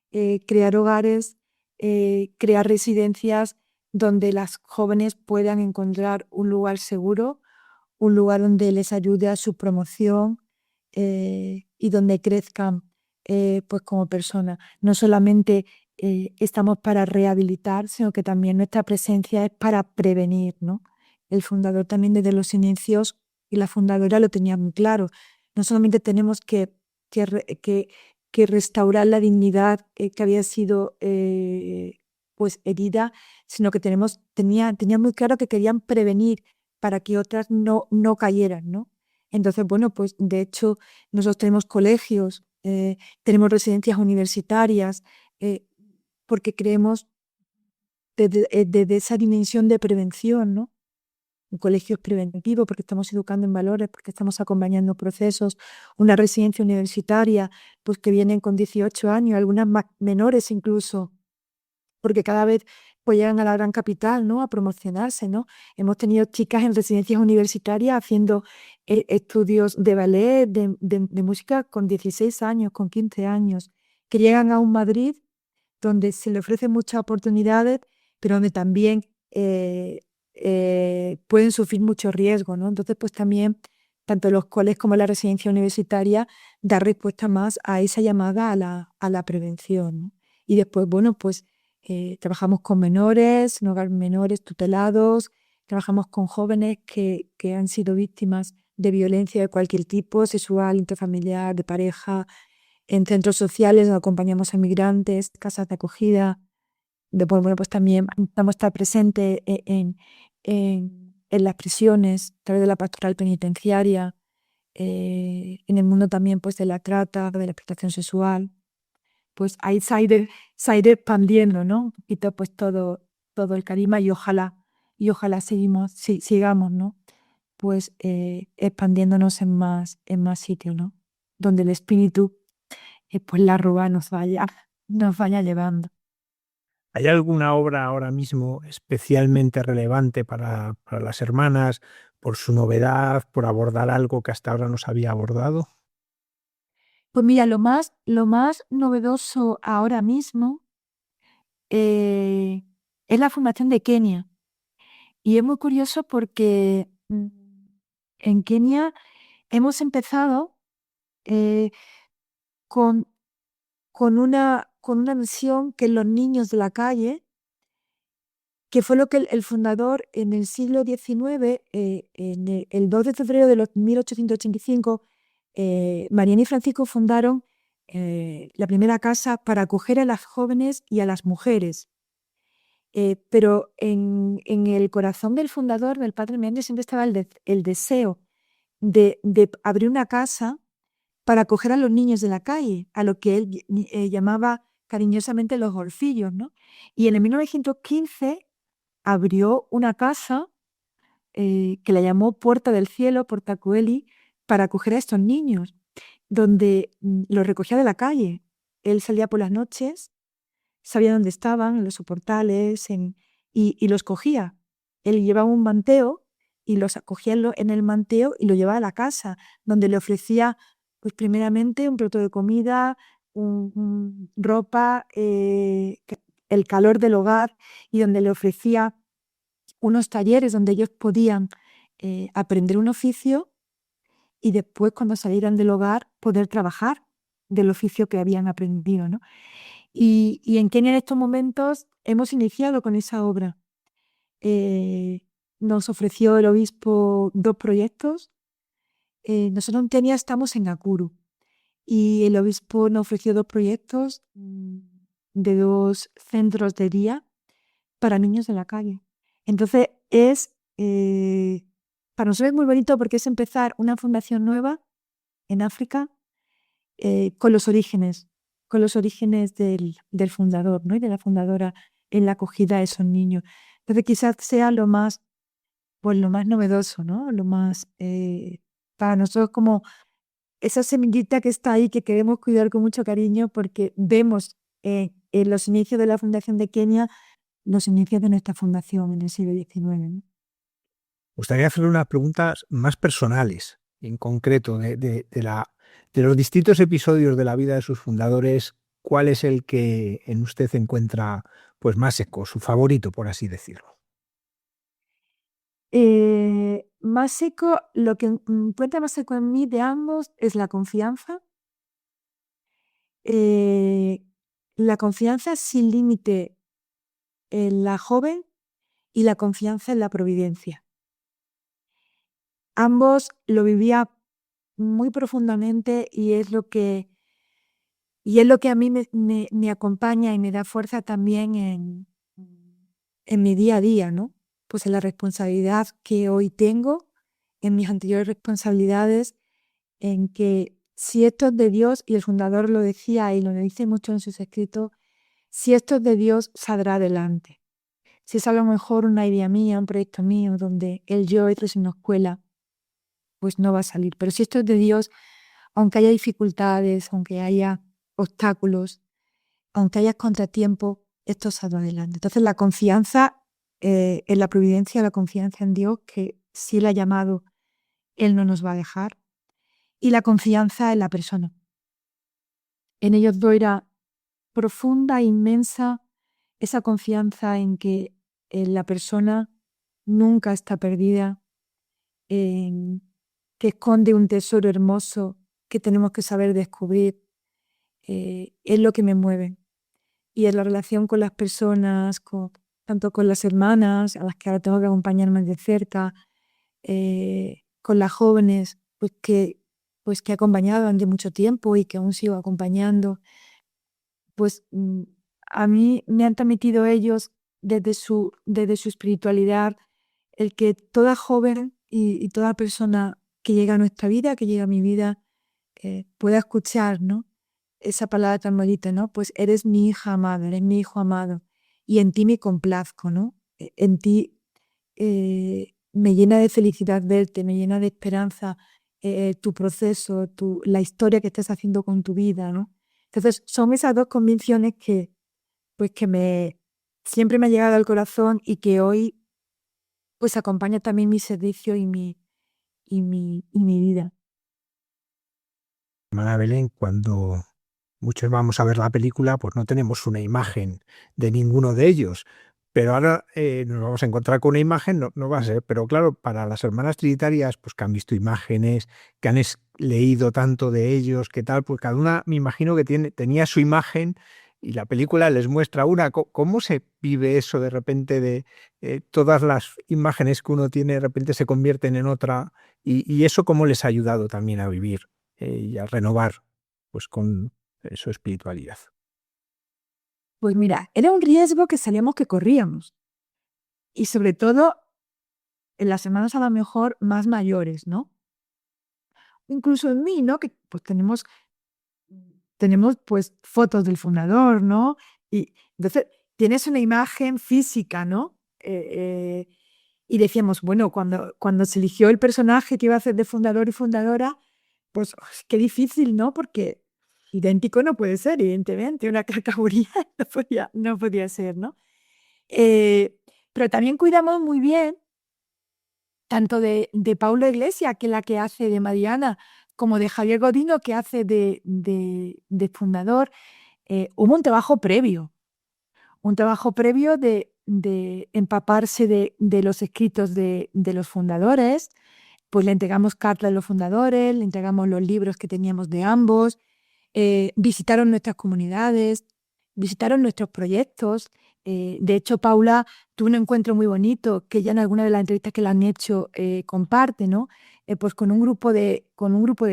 crear hogares, crear residencias donde las jóvenes puedan encontrar un lugar seguro, un lugar donde les ayude a su promoción, y donde crezcan pues como personas. No solamente estamos para rehabilitar, sino que también nuestra presencia es para prevenir, ¿no? El fundador también desde los inicios y la fundadora lo tenía muy claro. No solamente tenemos que, re- que- que restaurar la dignidad que había sido pues herida, sino que tenía muy claro que querían prevenir para que otras no cayeran, ¿no? Entonces, bueno, pues de hecho nosotros tenemos colegios, tenemos residencias universitarias, porque creemos desde esa dimensión de prevención, ¿no? Un colegio es preventivo porque estamos educando en valores, porque estamos acompañando procesos, una residencia universitaria, pues que vienen con 18 años, algunas menores incluso, porque cada vez pues llegan a la gran capital, ¿no? A promocionarse, ¿no? Hemos tenido chicas en residencias universitarias haciendo estudios de ballet, de música con 16 años, con 15 años, que llegan a un Madrid donde se le ofrecen muchas oportunidades, pero donde también pueden sufrir mucho riesgo, ¿no? Entonces, pues también, tanto los coles como la residencia universitaria, da respuesta más a esa llamada a la prevención, ¿no? Y después, bueno, pues trabajamos con menores, en hogares menores tutelados, trabajamos con jóvenes que han sido víctimas de violencia de cualquier tipo, sexual, intrafamiliar, de pareja, en centros sociales donde acompañamos a migrantes, casas de acogida. Después, bueno, pues también intentamos estar presentes en las prisiones, a través de la pastoral penitenciaria, en el mundo también pues de la trata, de la explotación sexual. Pues ahí se ha ido expandiendo, ¿no? Un poquito pues todo el carisma, y ojalá sigamos, ¿no? Pues expandiéndonos en más sitios, ¿no? Donde el espíritu, pues la rúa nos vaya llevando. ¿Hay alguna obra ahora mismo especialmente relevante para las hermanas por su novedad, por abordar algo que hasta ahora no se había abordado? Pues mira, lo más novedoso ahora mismo es la fundación de Kenia. Y es muy curioso porque en Kenia hemos empezado eh, con, con una misión que es los niños de la calle, que fue lo que el fundador en el siglo XIX, el 2 de febrero de los 1885, Mariana y Francisco fundaron la primera casa para acoger a las jóvenes y a las mujeres. Pero en el corazón del fundador, del padre Méndez, siempre estaba el deseo de abrir una casa para acoger a los niños de la calle, a lo que él llamaba cariñosamente los golfillos, ¿no? Y en el 1915 abrió una casa que la llamó Puerta del Cielo, Porta Coeli, para acoger a estos niños, donde los recogía de la calle. Él salía por las noches, sabía dónde estaban, en los soportales, y los cogía. Él llevaba un manteo y los acogía en el manteo y lo llevaba a la casa, donde le ofrecía, pues primeramente, un plato de comida, ropa, el calor del hogar, y donde le ofrecía unos talleres donde ellos podían aprender un oficio y después, cuando salieran del hogar, poder trabajar del oficio que habían aprendido, ¿no? Y en Kenia en estos momentos hemos iniciado con esa obra. Nos ofreció el obispo 2 proyectos. Nosotros en Kenia estamos en Nakuru y el obispo nos ofreció 2 proyectos de 2 centros de día para niños de la calle. Entonces para nosotros es muy bonito porque es empezar una fundación nueva en África con los orígenes del fundador, ¿no? Y de la fundadora en la acogida de esos niños. Entonces quizás sea lo más novedoso, ¿no? Lo más, para nosotros, como esa semillita que está ahí, que queremos cuidar con mucho cariño, porque vemos en los inicios de la fundación de Kenia los inicios de nuestra fundación en el siglo XIX, ¿no? Me gustaría hacerle unas preguntas más personales, en concreto, de los distintos episodios de la vida de sus fundadores. ¿Cuál es el que en usted encuentra pues más eco, su favorito, por así decirlo? Más seco, lo que encuentra más seco en mí de ambos es la confianza. La confianza sin límite en la joven y la confianza en la providencia. Ambos lo vivía muy profundamente y es lo que a mí me acompaña y me da fuerza también en mi día a día, ¿no? Pues en la responsabilidad que hoy tengo, en mis anteriores responsabilidades, en que si esto es de Dios, y el fundador lo decía y lo dice mucho en sus escritos, si esto es de Dios, saldrá adelante. Si es a lo mejor una idea mía, un proyecto mío, donde yo es una escuela, pues no va a salir. Pero si esto es de Dios, aunque haya dificultades, aunque haya obstáculos, aunque haya contratiempos, esto saldrá adelante. Entonces la confianza en la providencia, la confianza en Dios, que si Él ha llamado, Él no nos va a dejar, y la confianza en la persona. En ellos dos era profunda, inmensa, esa confianza en que la persona nunca está perdida, que esconde un tesoro hermoso que tenemos que saber descubrir. Es lo que me mueve. Y en la relación con las personas, tanto con las hermanas, a las que ahora tengo que acompañar más de cerca, con las jóvenes, pues que he acompañado durante mucho tiempo y que aún sigo acompañando, pues a mí me han transmitido ellos desde su espiritualidad el que toda joven y toda persona que llega a nuestra vida, que llega a mi vida, pueda escuchar, ¿no? Esa palabra tan bonita, ¿no? Pues eres mi hija amada, eres mi hijo amado, y en ti me complazco, ¿no? En ti me llena de felicidad verte, me llena de esperanza tu proceso, la historia que estás haciendo con tu vida, ¿no? Entonces son esas dos convicciones que siempre me ha llegado al corazón y que hoy pues acompaña también mi servicio y mi vida. Hermana Belén, cuando muchos vamos a ver la película, pues no tenemos una imagen de ninguno de ellos. Pero ahora nos vamos a encontrar con una imagen, no va a ser, pero claro, para las hermanas trinitarias, pues que han visto imágenes, que han leído tanto de ellos, que tal, pues cada una me imagino que tenía su imagen y la película les muestra una. ¿Cómo se vive eso de repente de todas las imágenes que uno tiene de repente se convierten en otra? Y eso cómo les ha ayudado también a vivir y a renovar pues con su espiritualidad. Pues mira, era un riesgo que sabíamos que corríamos. Y sobre todo en las hermanas a lo mejor más mayores, ¿no? Incluso en mí, ¿no? Que pues tenemos pues fotos del fundador, ¿no? Y entonces tienes una imagen física, ¿no? Y decíamos, bueno, cuando se eligió el personaje que iba a hacer de fundador y fundadora, pues qué difícil, ¿no? Porque idéntico no puede ser, evidentemente, una categoría no podía ser, ¿no? Pero también cuidamos muy bien tanto de Paula Iglesias, que es la que hace de Mariana, como de Javier Godino, que hace de fundador, hubo un trabajo previo de empaparse de los escritos de los fundadores. Pues le entregamos cartas de los fundadores, le entregamos los libros que teníamos de ambos, visitaron nuestras comunidades, visitaron nuestros proyectos. De hecho, Paula tuvo un encuentro muy bonito que ya en alguna de las entrevistas que le han hecho comparte, ¿no? Pues con un grupo de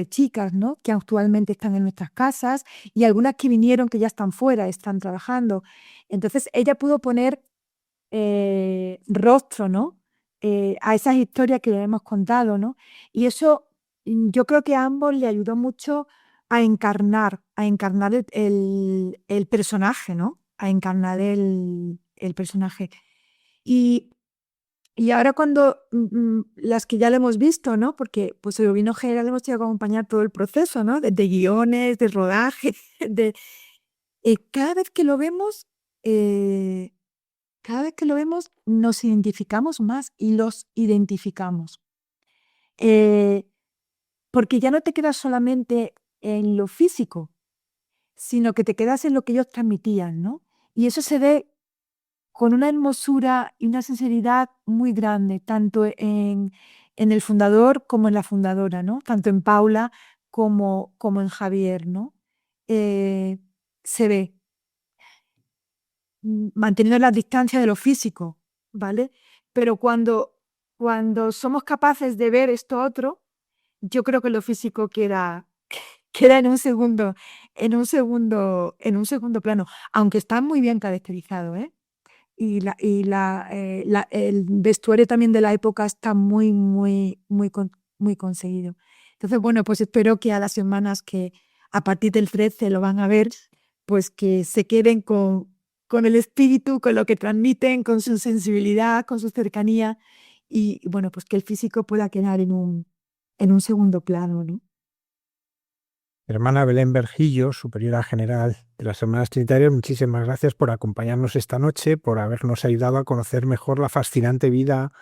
chicas, ¿no? Que actualmente están en nuestras casas y algunas que vinieron que ya están fuera, están trabajando. Entonces ella pudo poner rostro, ¿no? A esas historias que le hemos contado, ¿no? Y eso yo creo que a ambos le ayudó mucho a encarnar el personaje, ¿no? A encarnar el personaje. Y ahora cuando las que ya lo hemos visto, ¿no? Porque pues el Bovino General hemos tenido que acompañar todo el proceso, ¿no? De guiones, de rodaje, cada vez que lo vemos, nos identificamos más y los identificamos. Porque ya no te quedas solamente en lo físico, sino que te quedas en lo que ellos transmitían, ¿no? Y eso se ve con una hermosura y una sinceridad muy grande, tanto en el fundador como en la fundadora, ¿no? Tanto en Paula como en Javier, ¿no? Se ve manteniendo la distancia de lo físico, ¿vale? Pero cuando somos capaces de ver esto otro, yo creo que lo físico queda en un segundo plano, aunque está muy bien caracterizado, ¿eh? Y el vestuario también de la época está muy, muy, muy conseguido. Entonces, bueno, pues espero que a las semanas que a partir del 13 lo van a ver, pues que se queden con el espíritu, con lo que transmiten, con su sensibilidad, con su cercanía y bueno, pues que el físico pueda quedar en un segundo plano, ¿no? Hermana Belén Berjillo, superiora general de las Hermanas Trinitarias, muchísimas gracias por acompañarnos esta noche, por habernos ayudado a conocer mejor la fascinante vida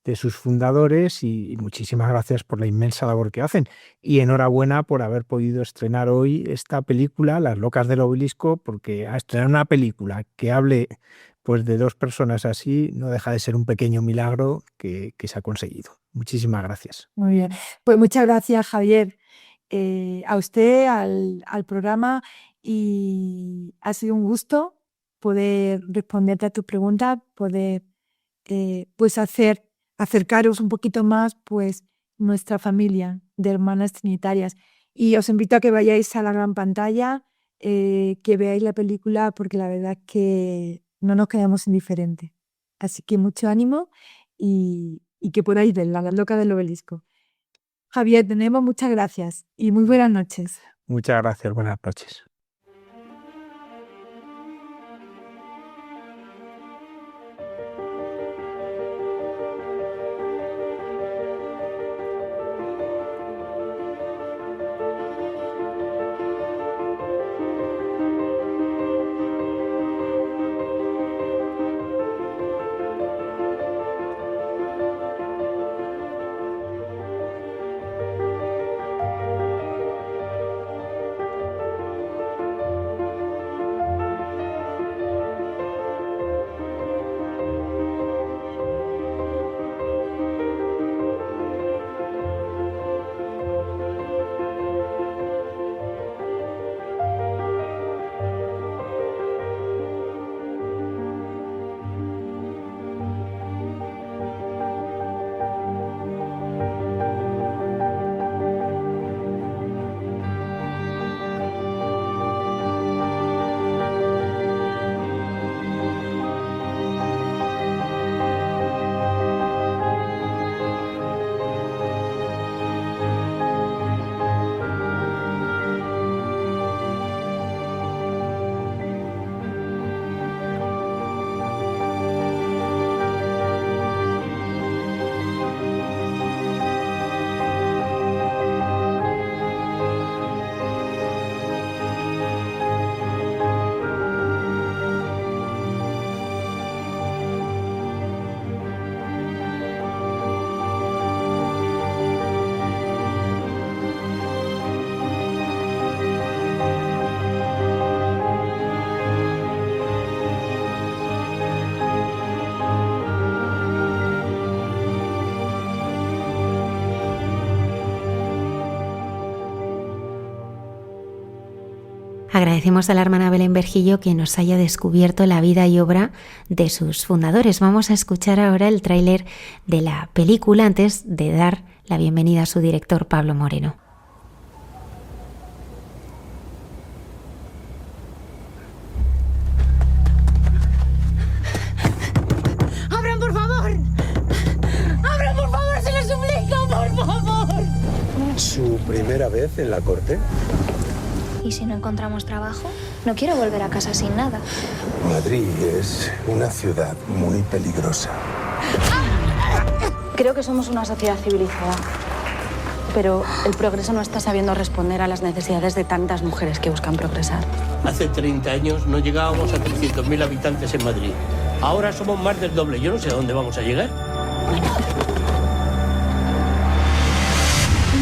de sus fundadores y muchísimas gracias por la inmensa labor que hacen. Y enhorabuena por haber podido estrenar hoy esta película, Las Locas del Obelisco, porque a estrenar una película que hable pues de dos personas así no deja de ser un pequeño milagro que se ha conseguido. Muchísimas gracias. Muy bien. Pues muchas gracias, Javier, a usted, al programa, y ha sido un gusto poder responderte a tus preguntas, poder pues acercaros un poquito más pues nuestra familia de hermanas trinitarias. Y os invito a que vayáis a la gran pantalla, que veáis la película, porque la verdad es que no nos quedamos indiferentes. Así que mucho ánimo y que podáis verla, Las Locas del Obelisco. Javier, tenemos muchas gracias y muy buenas noches. Muchas gracias. Buenas noches. Agradecemos a la hermana Belén Bergillo que nos haya descubierto la vida y obra de sus fundadores. Vamos a escuchar ahora el tráiler de la película antes de dar la bienvenida a su director, Pablo Moreno. ¡Abran, por favor! ¡Abran, por favor! ¡Se lo suplico, por favor! ¿Su primera vez en la corte? ¿Y si no encontramos trabajo? No quiero volver a casa sin nada. Madrid es una ciudad muy peligrosa. Creo que somos una sociedad civilizada, pero el progreso no está sabiendo responder a las necesidades de tantas mujeres que buscan progresar. Hace 30 años no llegábamos a 300.000 habitantes en Madrid. Ahora somos más del doble. Yo no sé a dónde vamos a llegar.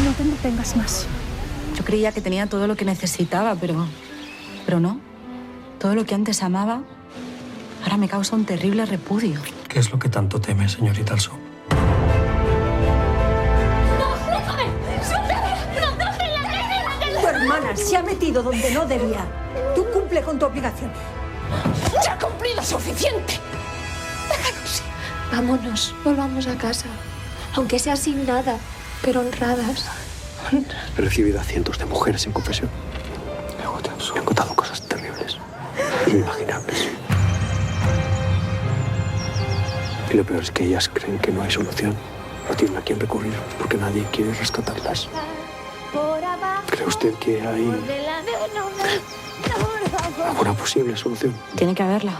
No te detengas más. Yo creía que tenía todo lo que necesitaba, pero no. Todo lo que antes amaba, ahora me causa un terrible repudio. ¿Qué es lo que tanto teme, señorita Alsop? Tu hermana se ha metido donde no debía. Tú cumple con tu obligación. ¡Ya ha cumplido suficiente! Déjanos. Vámonos, volvamos a casa. Aunque sea sin nada, pero honradas. He recibido a cientos de mujeres en confesión. Me han contado cosas terribles, inimaginables. Y lo peor es que ellas creen que no hay solución. No tienen a quién recurrir porque nadie quiere rescatarlas. ¿Cree usted que hay alguna posible solución? Tiene que haberla.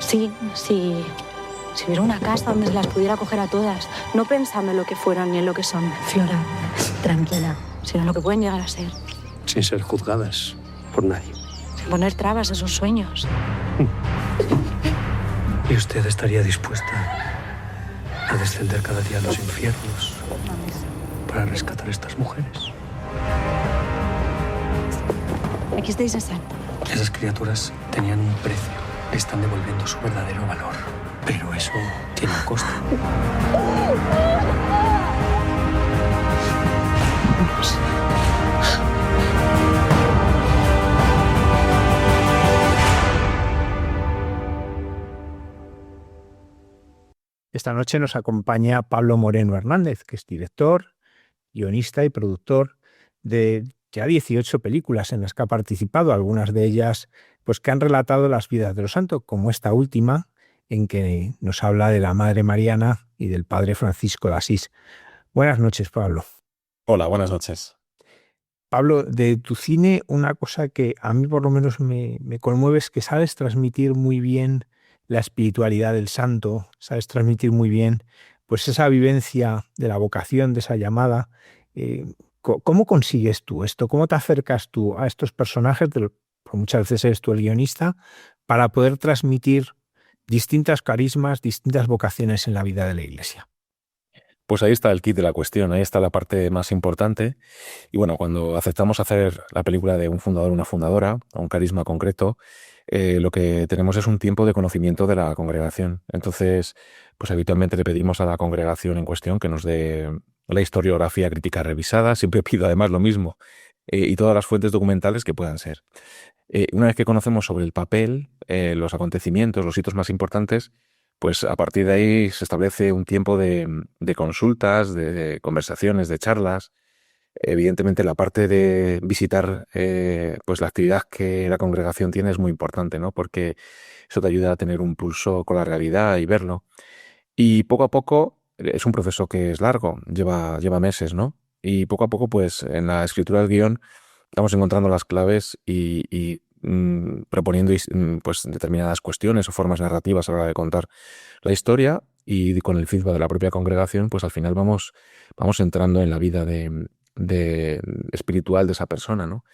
Sí. Si hubiera una casa donde se las pudiera acoger a todas, no pensando en lo que fueron ni en lo que son. Flora, tranquila, sino en lo que pueden llegar a ser. Sin ser juzgadas por nadie. Sin poner trabas a sus sueños. ¿Y usted estaría dispuesta a descender cada día a los infiernos para rescatar a estas mujeres? Aquí estáis a salvo. Esas criaturas tenían un precio. Le están devolviendo su verdadero valor. Pero eso tiene un coste. Esta noche nos acompaña Pablo Moreno Hernández, que es director, guionista y productor de ya 18 películas en las que ha participado, algunas de ellas pues que han relatado las vidas de los santos, como esta última, en que nos habla de la Madre Mariana y del Padre Francisco de Asís. Buenas noches, Pablo. Hola, buenas noches. Pablo, de tu cine, una cosa que a mí por lo menos me conmueve es que sabes transmitir muy bien la espiritualidad del santo, sabes transmitir muy bien pues esa vivencia de la vocación, de esa llamada. ¿Cómo consigues tú esto? ¿Cómo te acercas tú a estos personajes, muchas veces eres tú el guionista, para poder transmitir distintas carismas, distintas vocaciones en la vida de la Iglesia? Pues ahí está el kit de la cuestión, ahí está la parte más importante. Y bueno, cuando aceptamos hacer la película de un fundador o una fundadora, a un carisma concreto, lo que tenemos es un tiempo de conocimiento de la congregación. Entonces, pues habitualmente le pedimos a la congregación en cuestión que nos dé la historiografía crítica revisada, siempre pido además lo mismo, y todas las fuentes documentales que puedan ser. Una vez que conocemos sobre el papel, los acontecimientos, los hitos más importantes, pues a partir de ahí se establece un tiempo de consultas, de conversaciones, de charlas. Evidentemente la parte de visitar pues la actividad que la congregación tiene es muy importante, ¿no? Porque eso te ayuda a tener un pulso con la realidad y verlo. Y poco a poco, es un proceso que es largo, lleva meses, ¿no? Y poco a poco, pues en la escritura del guión vamos encontrando las claves y proponiendo pues determinadas cuestiones o formas narrativas a la hora de contar la historia, y con el feedback de la propia congregación, pues al final vamos entrando en la vida de espiritual de esa persona, ¿no?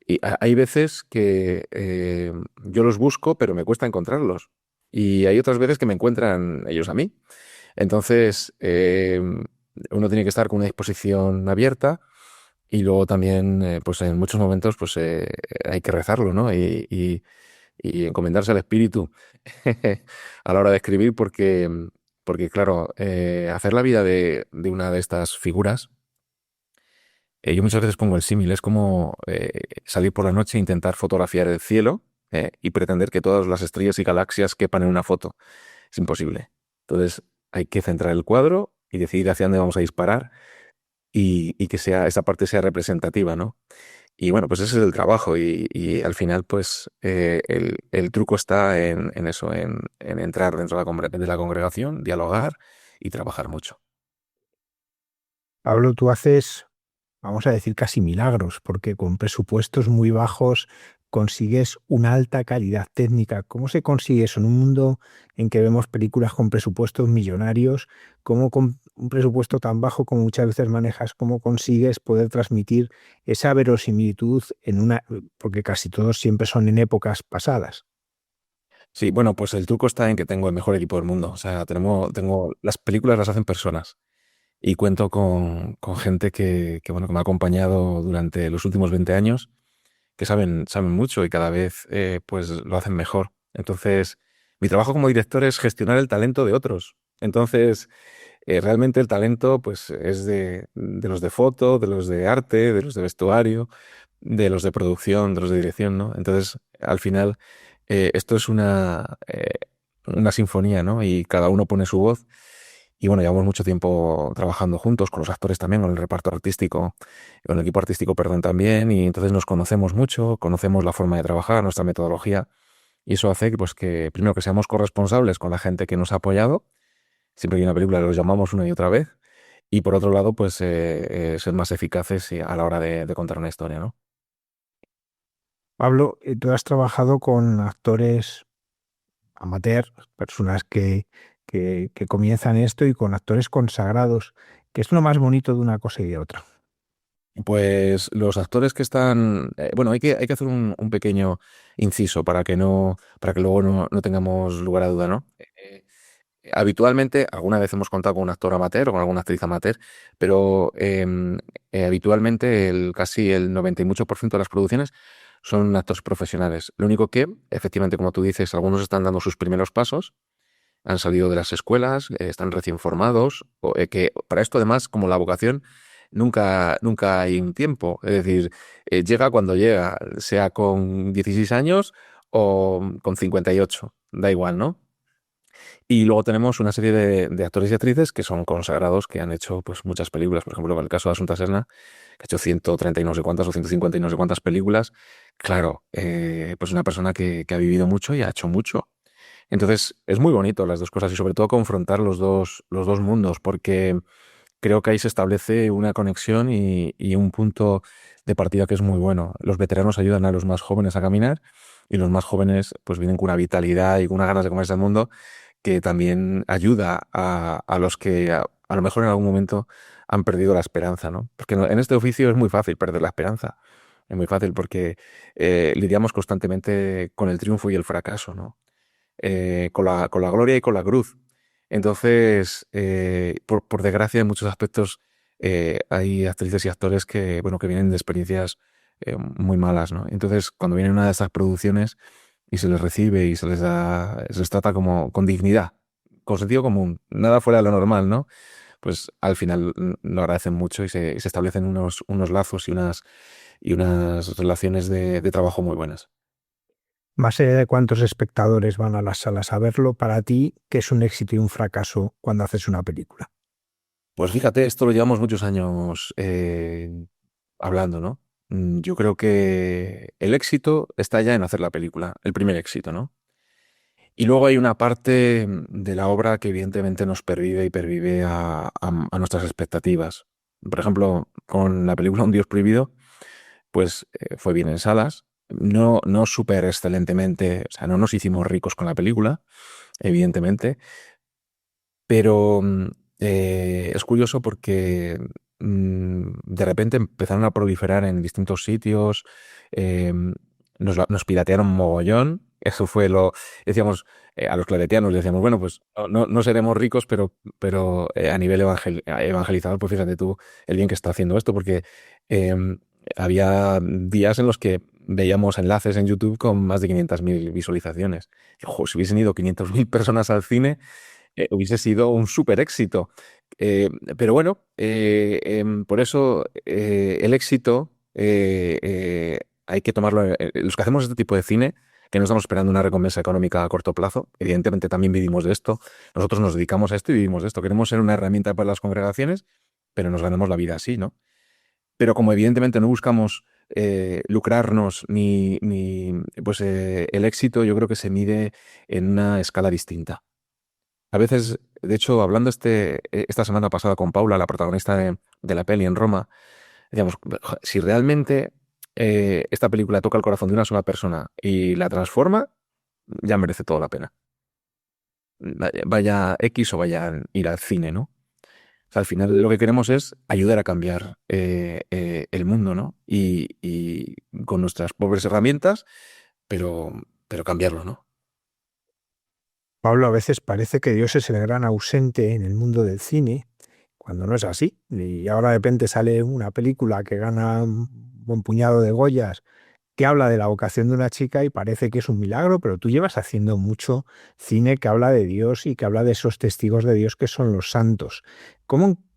Y hay veces que yo los busco, pero me cuesta encontrarlos. Y hay otras veces que me encuentran ellos a mí. Entonces, uno tiene que estar con una disposición abierta, y luego también, pues en muchos momentos, pues hay que rezarlo, ¿no? Y encomendarse al Espíritu a la hora de escribir, porque claro, hacer la vida de una de estas figuras Yo muchas veces pongo el símil, es como salir por la noche e intentar fotografiar el cielo y pretender que todas las estrellas y galaxias quepan en una foto. Es imposible. Entonces hay que centrar el cuadro y decidir hacia dónde vamos a disparar y que esa parte sea representativa, ¿no? Y bueno, pues ese es el trabajo y al final pues el truco está en eso, en entrar dentro de la congregación, dialogar y trabajar mucho. Pablo, tú haces, vamos a decir, casi milagros, porque con presupuestos muy bajos consigues una alta calidad técnica. ¿Cómo se consigue eso en un mundo en que vemos películas con presupuestos millonarios? ¿Cómo con un presupuesto tan bajo como muchas veces manejas, cómo consigues poder transmitir esa verosimilitud porque casi todos siempre son en épocas pasadas? Sí, bueno, pues el truco está en que tengo el mejor equipo del mundo. O sea, las películas las hacen personas y cuento con gente bueno, que me ha acompañado durante los últimos 20 años, que saben mucho y cada vez pues lo hacen mejor. Entonces, mi trabajo como director es gestionar el talento de otros. Entonces, realmente el talento pues es de los de foto, de los de arte, de los de vestuario, de los de producción, de los de dirección, ¿no? Entonces, al final, esto es una sinfonía, ¿no? Y cada uno pone su voz. Y bueno, llevamos mucho tiempo trabajando juntos, con los actores también, con el reparto artístico, con el equipo artístico, perdón, también. Y entonces nos conocemos mucho, conocemos la forma de trabajar, nuestra metodología. Y eso hace que primero que seamos corresponsables con la gente que nos ha apoyado. Siempre que hay una película los llamamos una y otra vez. Y por otro lado, pues ser más eficaces a la hora de contar una historia, ¿no? Pablo, tú has trabajado con actores amateur, personas que comienzan esto y con actores consagrados. ¿Qué es lo más bonito de una cosa y de otra? Pues los actores que están... bueno, hay que hacer un pequeño inciso para que luego no tengamos lugar a duda, ¿no? Habitualmente, alguna vez hemos contado con un actor amateur o con alguna actriz amateur, pero habitualmente casi el 90 y mucho por ciento de las producciones son actores profesionales. Lo único que, efectivamente, como tú dices, algunos están dando sus primeros pasos, han salido de las escuelas, están recién formados, que para esto además, como la vocación, nunca hay un tiempo. Es decir, llega cuando llega, sea con 16 años o con 58, da igual, ¿no? Y luego tenemos una serie de actores y actrices que son consagrados, que han hecho pues muchas películas. Por ejemplo, en el caso de Asunta Serna, que ha hecho 130 y no sé cuántas o 150 y no sé cuántas películas. Claro, pues una persona que ha vivido mucho y ha hecho mucho. Entonces, es muy bonito las dos cosas y sobre todo confrontar los dos mundos, porque creo que ahí se establece una conexión y un punto de partida que es muy bueno. Los veteranos ayudan a los más jóvenes a caminar y los más jóvenes pues vienen con una vitalidad y con unas ganas de comerse el mundo que también ayuda a los que a lo mejor en algún momento han perdido la esperanza, ¿no? Porque en este oficio es muy fácil perder la esperanza. Es muy fácil porque lidiamos constantemente con el triunfo y el fracaso, ¿no? Con la gloria y con la cruz. Entonces, por desgracia, en muchos aspectos hay actrices y actores que vienen de experiencias muy malas, ¿no? Entonces, cuando viene una de estas producciones y se les recibe y se les trata como con dignidad, con sentido común, nada fuera de lo normal, ¿no? Pues al final lo agradecen mucho y se establecen unos lazos y unas relaciones de trabajo muy buenas. Más allá de cuántos espectadores van a las salas a verlo, para ti, ¿qué es un éxito y un fracaso cuando haces una película? Pues fíjate, esto lo llevamos muchos años hablando, ¿no? Yo creo que el éxito está ya en hacer la película, el primer éxito, ¿no? Y luego hay una parte de la obra que evidentemente nos pervive y pervive a nuestras expectativas. Por ejemplo, con la película Un Dios Prohibido, pues fue bien en salas, no súper excelentemente, o sea, no nos hicimos ricos con la película, evidentemente, pero es curioso porque de repente empezaron a proliferar en distintos sitios, nos piratearon mogollón. Eso fue decíamos, a los claretianos le decíamos, bueno, pues no seremos ricos, pero a nivel evangelizador, pues fíjate tú el bien que está haciendo esto, porque había días en los que veíamos enlaces en YouTube con más de 500.000 visualizaciones. Y, si hubiesen ido 500.000 personas al cine, hubiese sido un súper éxito. Pero bueno, por eso el éxito hay que tomarlo. Los que hacemos este tipo de cine, que no estamos esperando una recompensa económica a corto plazo, evidentemente también vivimos de esto. Nosotros nos dedicamos a esto y vivimos de esto. Queremos ser una herramienta para las congregaciones, pero nos ganamos la vida así, ¿no? Pero como evidentemente no buscamos lucrarnos pues el éxito, yo creo que se mide en una escala distinta. A veces, de hecho, hablando esta semana pasada con Paula, la protagonista de la peli en Roma, digamos, si realmente esta película toca el corazón de una sola persona y la transforma, ya merece toda la pena. Vaya X o vaya ir al cine, ¿no? O sea, al final lo que queremos es ayudar a cambiar el mundo, ¿no? Y con nuestras pobres herramientas, pero cambiarlo, ¿no? Pablo, a veces parece que Dios es el gran ausente en el mundo del cine, cuando no es así. Y ahora de repente sale una película que gana un buen puñado de Goyas, que habla de la vocación de una chica y parece que es un milagro, pero tú llevas haciendo mucho cine que habla de Dios y que habla de esos testigos de Dios que son los santos.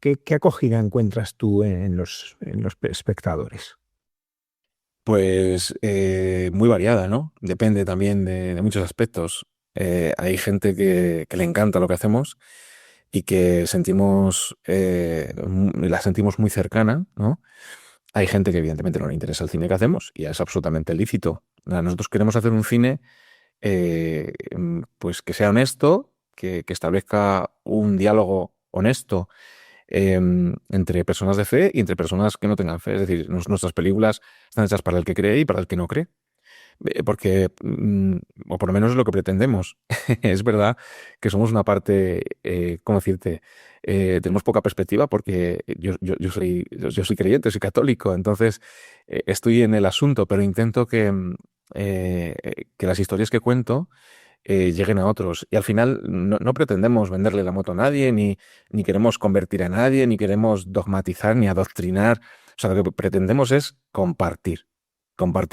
¿Qué acogida encuentras tú en los espectadores? Pues muy variada, ¿no? Depende también de muchos aspectos. Hay gente que le encanta lo que hacemos y que la sentimos muy cercana, ¿no? Hay gente que evidentemente no le interesa el cine que hacemos y es absolutamente lícito. Nosotros queremos hacer un cine pues que sea honesto, que establezca un diálogo honesto entre personas de fe y entre personas que no tengan fe. Es decir, nuestras películas están hechas para el que cree y para el que no cree. Porque, o por lo menos es lo que pretendemos. Es verdad que somos una parte, ¿cómo decirte? Tenemos poca perspectiva porque yo soy creyente, soy católico, entonces estoy en el asunto, pero intento que las historias que cuento lleguen a otros. Y al final no pretendemos venderle la moto a nadie, ni queremos convertir a nadie, ni queremos dogmatizar, ni adoctrinar. O sea, lo que pretendemos es compartir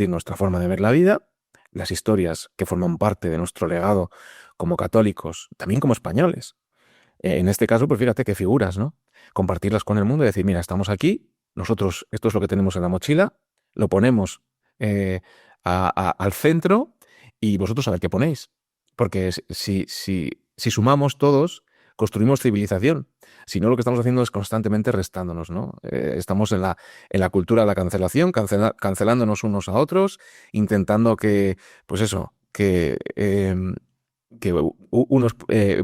nuestra forma de ver la vida, las historias que forman parte de nuestro legado como católicos, también como españoles. En este caso, pues fíjate qué figuras, ¿no? Compartirlas con el mundo y decir, mira, estamos aquí, nosotros esto es lo que tenemos en la mochila, lo ponemos al centro y vosotros a ver qué ponéis. Porque si sumamos todos, construimos civilización. Si no, lo que estamos haciendo es constantemente restándonos, ¿no? Estamos en la cultura de la cancelación, cancelándonos unos a otros, intentando que, pues eso, que unos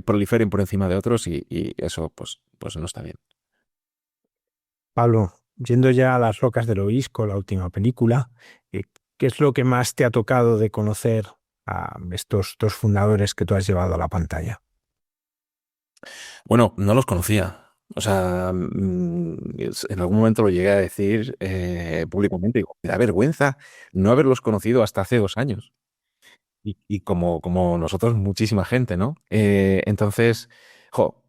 proliferen por encima de otros y eso, pues no está bien. Pablo, yendo ya a Las Rocas del Obispo, la última película, ¿qué es lo que más te ha tocado de conocer a estos dos fundadores que tú has llevado a la pantalla? Bueno, no los conocía. O sea, en algún momento lo llegué a decir públicamente. Digo, me da vergüenza no haberlos conocido hasta hace 2 años. Y como nosotros, muchísima gente, ¿no? Entonces,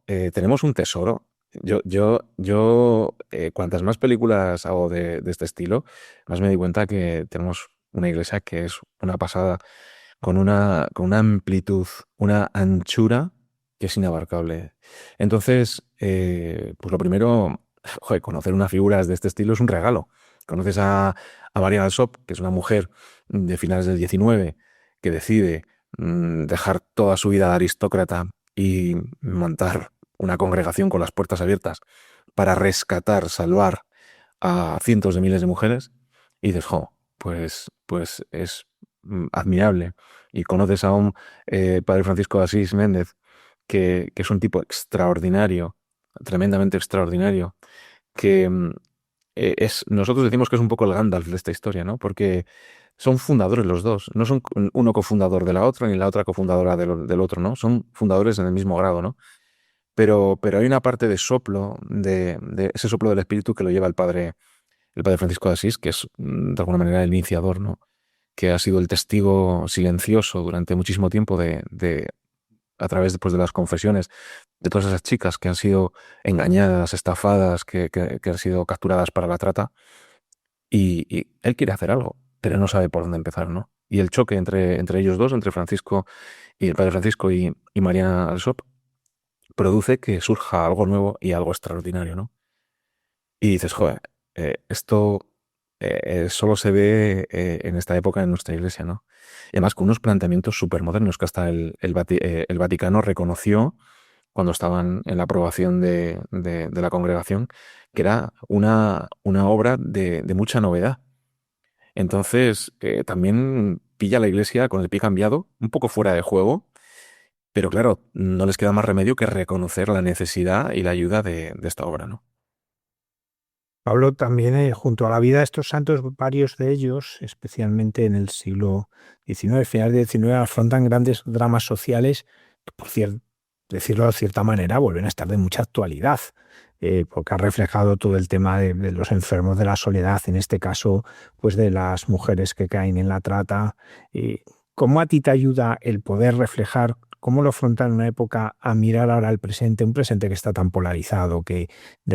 tenemos un tesoro. Yo cuantas más películas hago de este estilo, más me di cuenta que tenemos una iglesia que es una pasada, con una amplitud, una anchura que es inabarcable. Entonces, pues lo primero, conocer unas figuras de este estilo es un regalo. Conoces a Mariana Alsop, que es una mujer de finales del 19, que decide dejar toda su vida de aristócrata y montar una congregación con las puertas abiertas para rescatar, salvar a cientos de miles de mujeres, y dices, pues es admirable. Y conoces a un padre Francisco de Asís Méndez, que es un tipo extraordinario, tremendamente extraordinario, que nosotros decimos que es un poco el Gandalf de esta historia, ¿no? Porque son fundadores los dos, no son uno cofundador de la otra ni la otra cofundadora del otro, ¿no? Son fundadores en el mismo grado, ¿no? Pero hay una parte de soplo, de ese soplo del espíritu que lo lleva el padre Francisco de Asís, que es de alguna manera el iniciador, ¿no? Que ha sido el testigo silencioso durante muchísimo tiempo a través después de las confesiones de todas esas chicas que han sido engañadas, estafadas, que han sido capturadas para la trata. Y él quiere hacer algo, pero no sabe por dónde empezar, ¿no? Y el choque entre ellos dos, entre Francisco y el padre Francisco y Mariana Alsop, produce que surja algo nuevo y algo extraordinario, ¿no? Y dices, joder, esto solo se ve en esta época en nuestra iglesia, ¿no? Y además con unos planteamientos súper modernos que hasta el Vaticano reconoció cuando estaban en la aprobación de la congregación, que era una obra de mucha novedad. Entonces, también pilla a la iglesia con el pie cambiado, un poco fuera de juego, pero claro, no les queda más remedio que reconocer la necesidad y la ayuda de esta obra, ¿no? Pablo, también junto a la vida de estos santos, varios de ellos, especialmente en el siglo XIX, final del XIX, afrontan grandes dramas sociales que, por decirlo de cierta manera, vuelven a estar de mucha actualidad, porque ha reflejado todo el tema de los enfermos de la soledad, en este caso, pues de las mujeres que caen en la trata. ¿Cómo a ti te ayuda el poder reflejar cómo lo afrontan en una época a mirar ahora el presente, un presente que está tan polarizado, que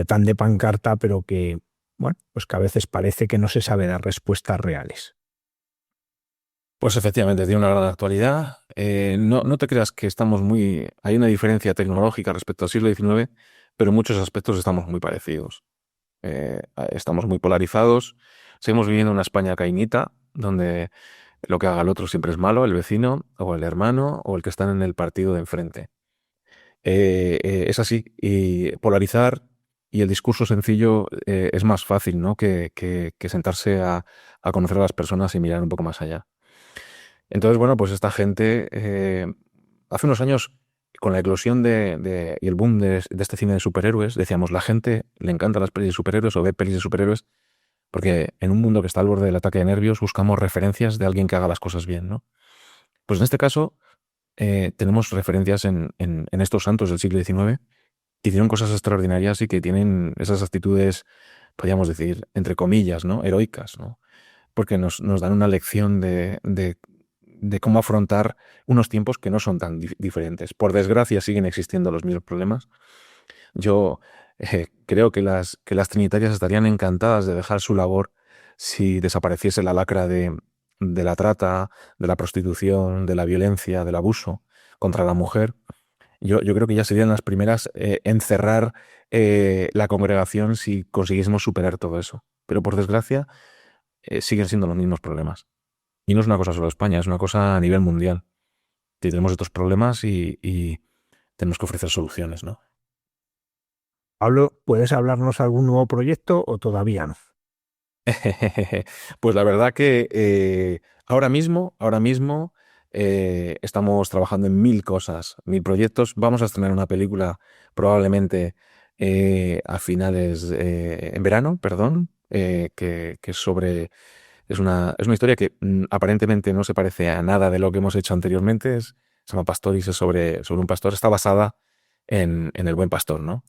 tan de pancarta, pero que, bueno, pues que a veces parece que no se sabe dar respuestas reales? Pues efectivamente, tiene una gran actualidad. No te creas que hay una diferencia tecnológica respecto al siglo XIX, pero en muchos aspectos estamos muy parecidos. Estamos muy polarizados. Seguimos viviendo en una España cainita, donde lo que haga el otro siempre es malo, el vecino, o el hermano, o el que está en el partido de enfrente. Es así. Y polarizar y el discurso sencillo es más fácil, ¿no? que sentarse a conocer a las personas y mirar un poco más allá. Entonces, bueno, pues esta gente, hace unos años, con la eclosión y el boom de este cine de superhéroes, decíamos, la gente le encantan las pelis de superhéroes o ve pelis de superhéroes porque en un mundo que está al borde del ataque de nervios buscamos referencias de alguien que haga las cosas bien, ¿no? Pues en este caso tenemos referencias en estos santos del siglo XIX que hicieron cosas extraordinarias y que tienen esas actitudes, podríamos decir, entre comillas, ¿no? Heroicas, ¿no? Porque nos dan una lección de cómo afrontar unos tiempos que no son tan diferentes. Por desgracia siguen existiendo los mismos problemas. Yo creo que las trinitarias estarían encantadas de dejar su labor si desapareciese la lacra de la trata, de la prostitución, de la violencia, del abuso contra la mujer. Yo creo que ya serían las primeras en cerrar la congregación si consiguiésemos superar todo eso. Pero por desgracia siguen siendo los mismos problemas. Y no es una cosa solo de España, es una cosa a nivel mundial. Tenemos estos problemas y tenemos que ofrecer soluciones, ¿no? Pablo, ¿puedes hablarnos de algún nuevo proyecto o todavía no? Pues la verdad que ahora mismo estamos trabajando en 1000 cosas, 1000 proyectos. Vamos a estrenar una película probablemente a finales, en verano, perdón, que es sobre... Es una historia que aparentemente no se parece a nada de lo que hemos hecho anteriormente. Se llama Pastoris, es sobre un pastor. Está basada en El Buen Pastor, ¿no?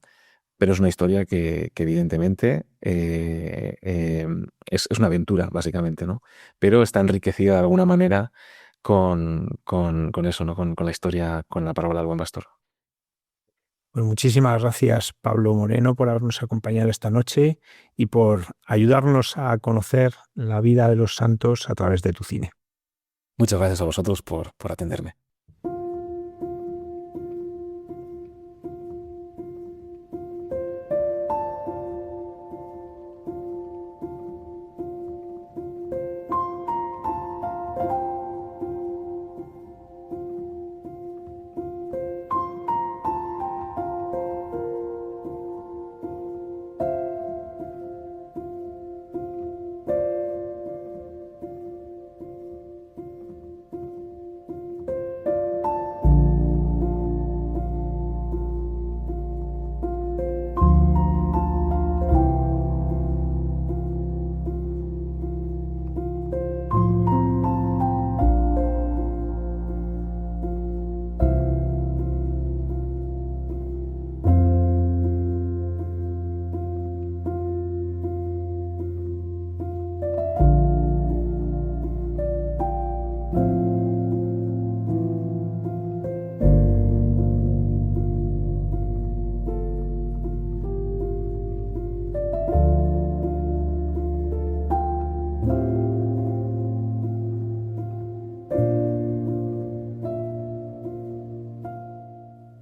Pero es una historia que evidentemente es una aventura, básicamente, ¿no? Pero está enriquecida de alguna manera con eso, ¿no? Con la historia, con la parábola del Buen Pastor. Pues muchísimas gracias, Pablo Moreno, por habernos acompañado esta noche y por ayudarnos a conocer la vida de los santos a través de tu cine. Muchas gracias a vosotros por atenderme.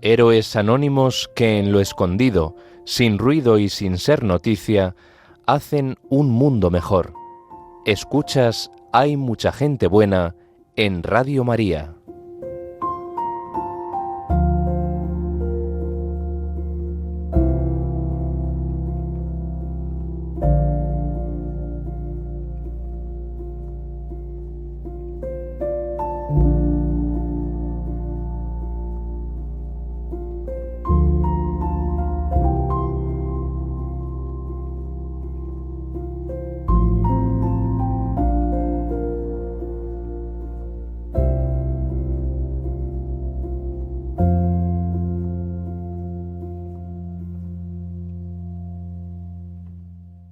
héroes anónimos que en lo escondido, sin ruido y sin ser noticia, hacen un mundo mejor. Escuchas Hay mucha gente buena en Radio María.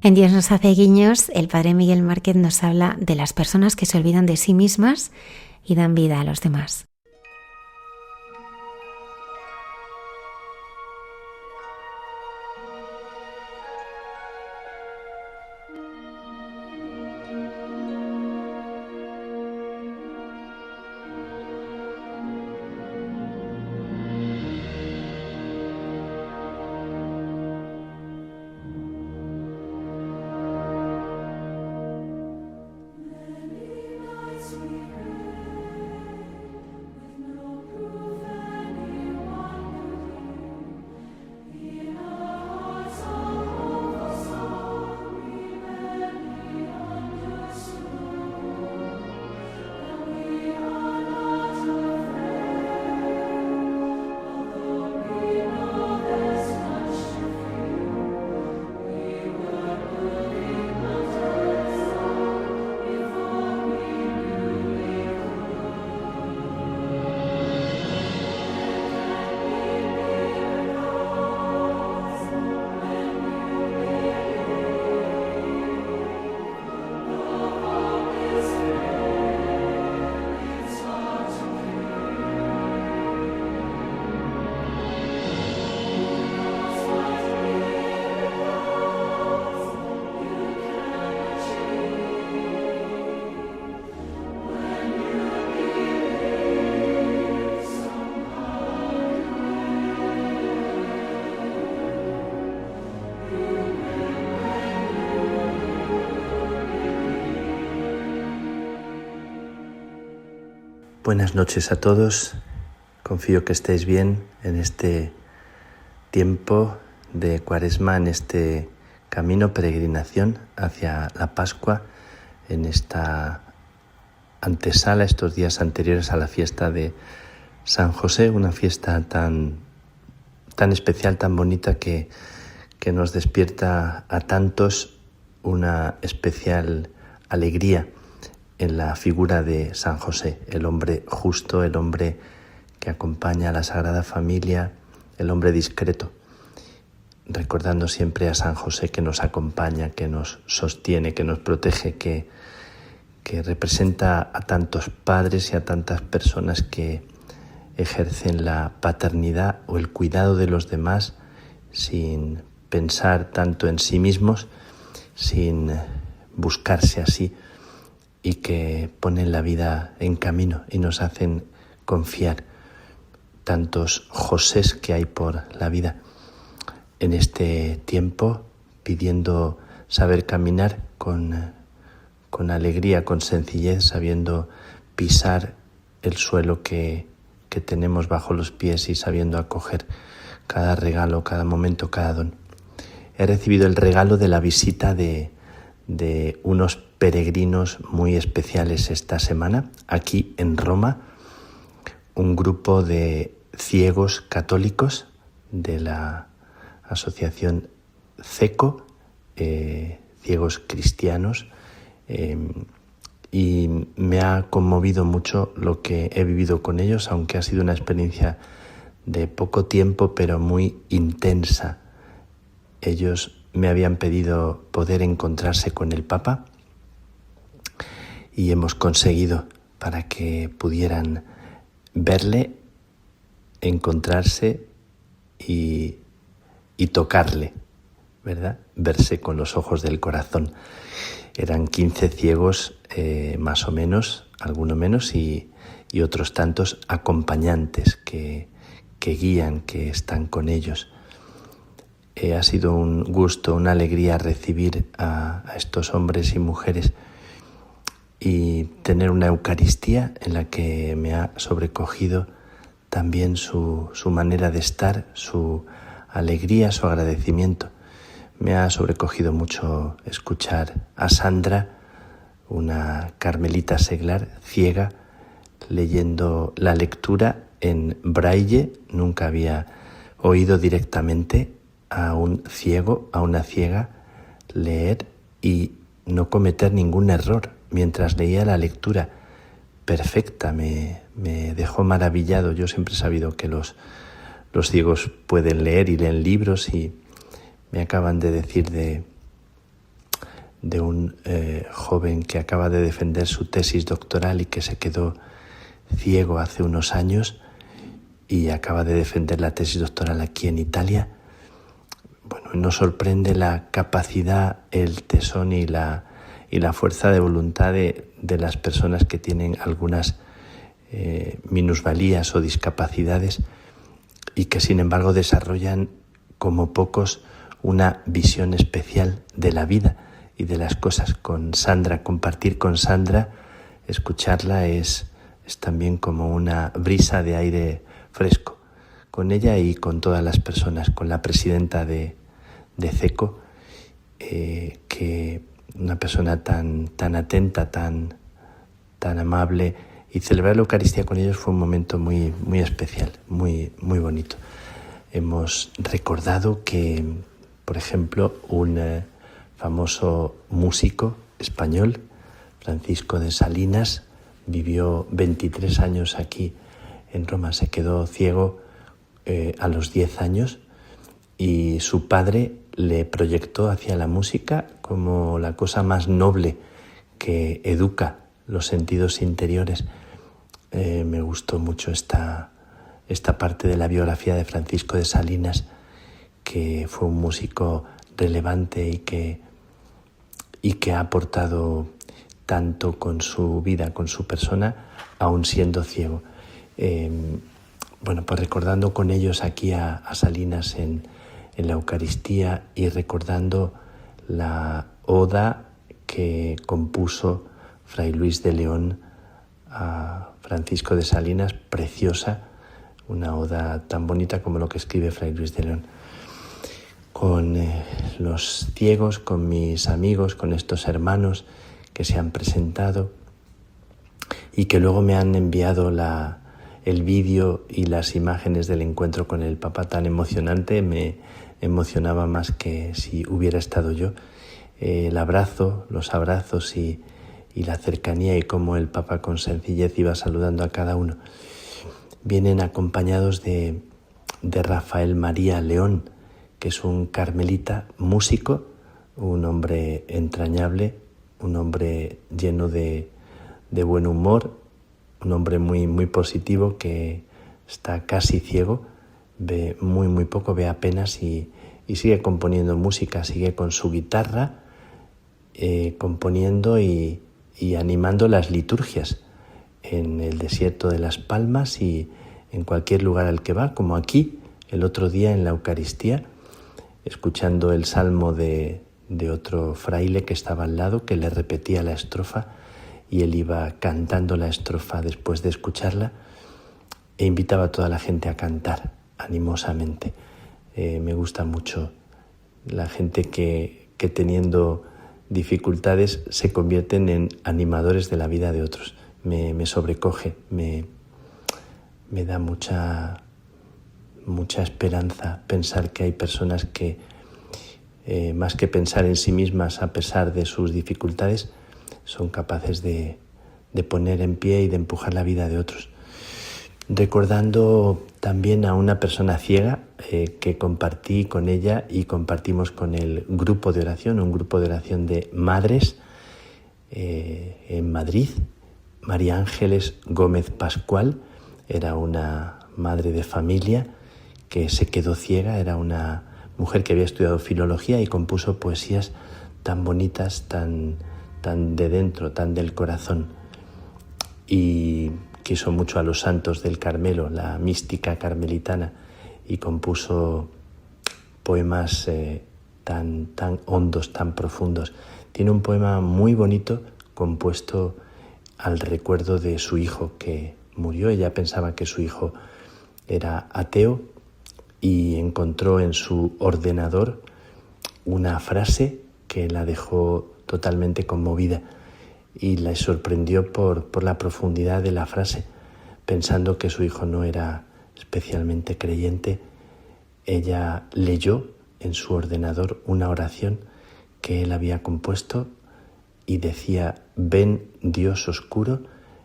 En Dios nos hace guiños, el padre Miguel Márquez nos habla de las personas que se olvidan de sí mismas y dan vida a los demás. Buenas noches a todos, confío que estéis bien en este tiempo de Cuaresma, en este camino peregrinación hacia la Pascua, en esta antesala, estos días anteriores a la fiesta de San José, una fiesta tan especial, tan bonita que nos despierta a tantos una especial alegría en la figura de San José, el hombre justo, el hombre que acompaña a la Sagrada Familia, el hombre discreto, recordando siempre a San José que nos acompaña, que nos sostiene, que nos protege, que representa a tantos padres y a tantas personas que ejercen la paternidad o el cuidado de los demás sin pensar tanto en sí mismos, sin buscarse así, y que ponen la vida en camino y nos hacen confiar. Tantos Josés que hay por la vida en este tiempo, pidiendo saber caminar con alegría, con sencillez, sabiendo pisar el suelo que tenemos bajo los pies y sabiendo acoger cada regalo, cada momento, cada don. He recibido el regalo de la visita de unos peregrinos muy especiales esta semana, aquí en Roma, un grupo de ciegos católicos de la asociación CECO, ciegos cristianos, y me ha conmovido mucho lo que he vivido con ellos, aunque ha sido una experiencia de poco tiempo, pero muy intensa. Ellos me habían pedido poder encontrarse con el Papa y hemos conseguido para que pudieran verle, encontrarse y tocarle, ¿verdad? Verse con los ojos del corazón. Eran 15 ciegos más o menos, alguno menos, y otros tantos acompañantes que que guían, que están con ellos. Ha sido un gusto, una alegría recibir a estos hombres y mujeres y tener una Eucaristía en la que me ha sobrecogido también su manera de estar, su alegría, su agradecimiento. Me ha sobrecogido mucho escuchar a Sandra, una carmelita seglar ciega, leyendo la lectura en braille. Nunca había oído directamente a un ciego, a una ciega, leer y no cometer ningún error mientras leía la lectura. Perfecta, me dejó maravillado. Yo siempre he sabido que los ciegos pueden leer y leen libros, y me acaban de decir de un joven que acaba de defender su tesis doctoral y que se quedó ciego hace unos años y acaba de defender la tesis doctoral aquí en Italia. Bueno, nos sorprende la capacidad, el tesón y la fuerza de voluntad de las personas que tienen algunas minusvalías o discapacidades y que sin embargo desarrollan como pocos una visión especial de la vida y de las cosas. Con Sandra, compartir con Sandra, escucharla es también como una brisa de aire fresco. Con ella y con todas las personas, con la presidenta de CECO, que una persona tan atenta, tan amable, y celebrar la Eucaristía con ellos fue un momento muy, muy especial, muy, muy bonito. Hemos recordado que, por ejemplo, un famoso músico español, Francisco de Salinas, vivió 23 años aquí en Roma. Se quedó ciego a los 10 años y su padre le proyectó hacia la música como la cosa más noble que educa los sentidos interiores. Me gustó mucho esta parte de la biografía de Francisco de Salinas, que fue un músico relevante y que ha aportado tanto con su vida, con su persona, aún siendo ciego. Bueno, pues recordando con ellos aquí a Salinas en la Eucaristía y recordando la oda que compuso Fray Luis de León a Francisco de Salinas, preciosa, una oda tan bonita como lo que escribe Fray Luis de León. Con los ciegos, con mis amigos, con estos hermanos que se han presentado y que luego me han enviado el vídeo y las imágenes del encuentro con el Papa tan emocionante. Me emocionaba más que si hubiera estado yo. El abrazo, los abrazos y la cercanía, y cómo el Papa con sencillez iba saludando a cada uno. Vienen acompañados de Rafael María León, que es un carmelita músico, un hombre entrañable, un hombre lleno de buen humor, un hombre muy, muy positivo, que está casi ciego, ve muy, muy poco, ve apenas y sigue componiendo música, sigue con su guitarra, componiendo y animando las liturgias en el desierto de Las Palmas y en cualquier lugar al que va, como aquí, el otro día en la Eucaristía, escuchando el salmo de otro fraile que estaba al lado, que le repetía la estrofa, y él iba cantando la estrofa después de escucharla e invitaba a toda la gente a cantar animosamente. Me gusta mucho la gente que teniendo dificultades se convierten en animadores de la vida de otros. Me sobrecoge, me da mucha esperanza pensar que hay personas que, más que pensar en sí mismas a pesar de sus dificultades, son capaces de poner en pie y de empujar la vida de otros. Recordando también a una persona ciega que compartí con ella y compartimos con el grupo de oración, un grupo de oración de madres en Madrid. María Ángeles Gómez Pascual era una madre de familia que se quedó ciega, era una mujer que había estudiado filología y compuso poesías tan bonitas, tan de dentro, tan del corazón. Y quiso mucho a los santos del Carmelo, la mística carmelitana, y compuso poemas tan hondos, tan profundos. Tiene un poema muy bonito compuesto al recuerdo de su hijo que murió. Ella pensaba que su hijo era ateo y encontró en su ordenador una frase que la dejó totalmente conmovida y la sorprendió por la profundidad de la frase. Pensando que su hijo no era especialmente creyente, ella leyó en su ordenador una oración que él había compuesto y decía: ven, Dios oscuro,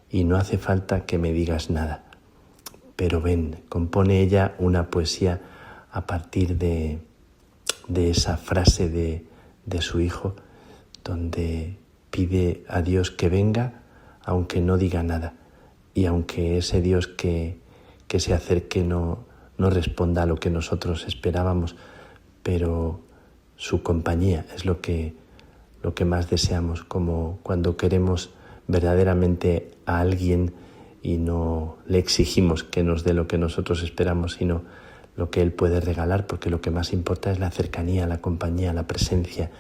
y no hace falta que me digas nada, pero ven. Compone ella una poesía a partir de esa frase de su hijo, donde pide a Dios que venga aunque no diga nada, y aunque ese Dios que se acerque no responda a lo que nosotros esperábamos, pero su compañía es lo que más deseamos, como cuando queremos verdaderamente a alguien y no le exigimos que nos dé lo que nosotros esperamos, sino lo que Él puede regalar, porque lo que más importa es la cercanía, la compañía, la presencia,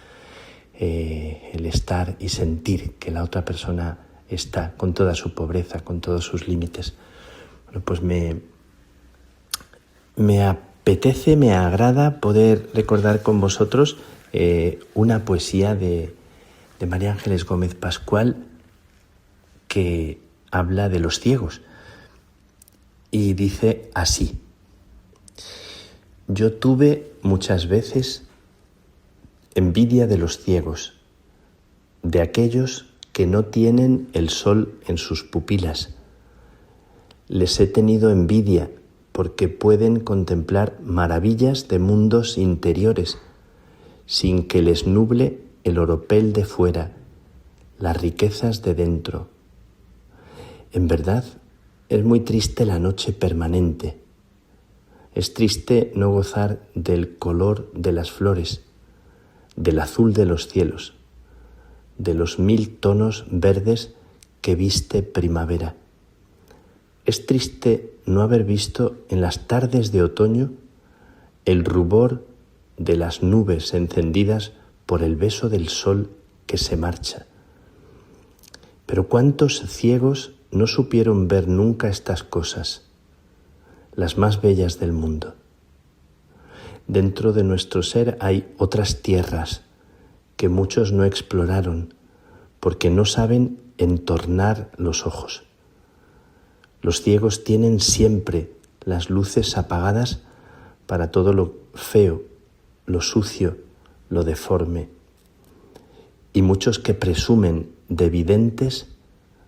el estar y sentir que la otra persona está con toda su pobreza, con todos sus límites. Bueno, pues me apetece, me agrada poder recordar con vosotros una poesía de María Ángeles Gómez Pascual que habla de los ciegos y dice así: yo tuve muchas veces envidia de los ciegos, de aquellos que no tienen el sol en sus pupilas. Les he tenido envidia porque pueden contemplar maravillas de mundos interiores sin que les nuble el oropel de fuera, las riquezas de dentro. En verdad, es muy triste la noche permanente. Es triste no gozar del color de las flores, del azul de los cielos, de los 1000 tonos verdes que viste primavera. Es triste no haber visto en las tardes de otoño el rubor de las nubes encendidas por el beso del sol que se marcha. Pero ¿cuántos ciegos no supieron ver nunca estas cosas, las más bellas del mundo? Dentro de nuestro ser hay otras tierras que muchos no exploraron porque no saben entornar los ojos. Los ciegos tienen siempre las luces apagadas para todo lo feo, lo sucio, lo deforme. Y muchos que presumen de videntes,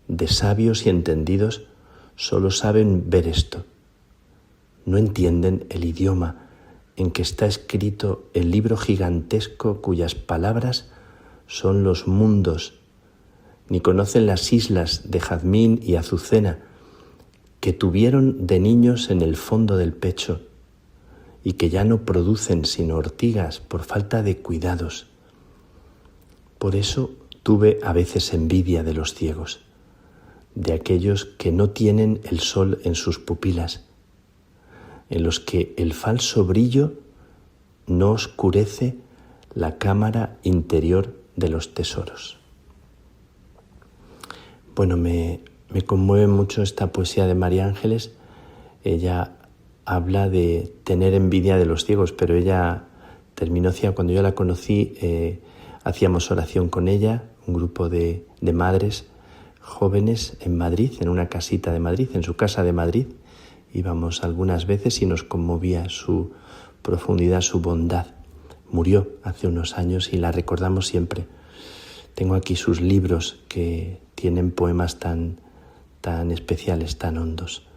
de sabios y entendidos, solo saben ver esto. No entienden el idioma en que está escrito el libro gigantesco cuyas palabras son los mundos, ni conocen las islas de Jazmín y Azucena que tuvieron de niños en el fondo del pecho y que ya no producen sino ortigas por falta de cuidados. Por eso tuve a veces envidia de los ciegos, de aquellos que no tienen el sol en sus pupilas, en los que el falso brillo no oscurece la cámara interior de los tesoros. Bueno, me conmueve mucho esta poesía de María Ángeles. Ella habla de tener envidia de los ciegos, pero ella terminó ciega. Cuando yo la conocí, hacíamos oración con ella, un grupo de madres jóvenes en Madrid, en una casita de Madrid, en su casa de Madrid. Íbamos algunas veces y nos conmovía su profundidad, su bondad. Murió hace unos años y la recordamos siempre. Tengo aquí sus libros que tienen poemas tan especiales, tan hondos.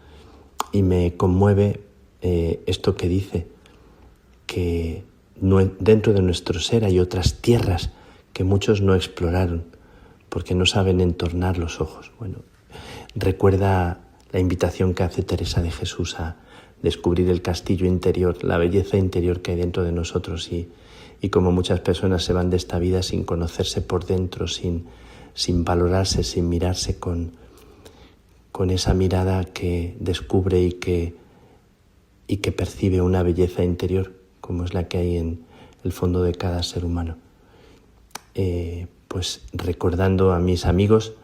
Y me conmueve esto que dice, que dentro de nuestro ser hay otras tierras que muchos no exploraron porque no saben entornar los ojos. Bueno, recuerda la invitación que hace Teresa de Jesús a descubrir el castillo interior, la belleza interior que hay dentro de nosotros y como muchas personas se van de esta vida sin conocerse por dentro, sin valorarse, sin mirarse con con esa mirada que descubre y que percibe una belleza interior, como es la que hay en el fondo de cada ser humano. Pues recordando a mis amigos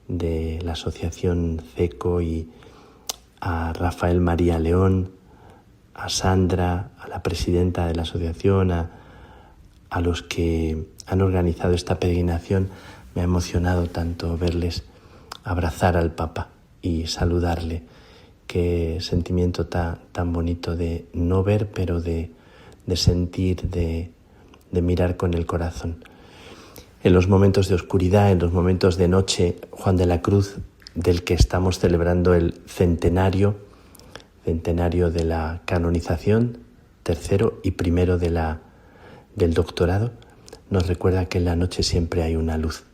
de la Asociación CECO y a Rafael María León, a Sandra, a la presidenta de la asociación, a los que han organizado esta peregrinación, me ha emocionado tanto verles abrazar al Papa y saludarle. Qué sentimiento tan bonito de no ver, pero de sentir, de mirar con el corazón. En los momentos de oscuridad, en los momentos de noche, Juan de la Cruz, del que estamos celebrando el centenario de la canonización, tercero y primero del doctorado, nos recuerda que en la noche siempre hay una luz,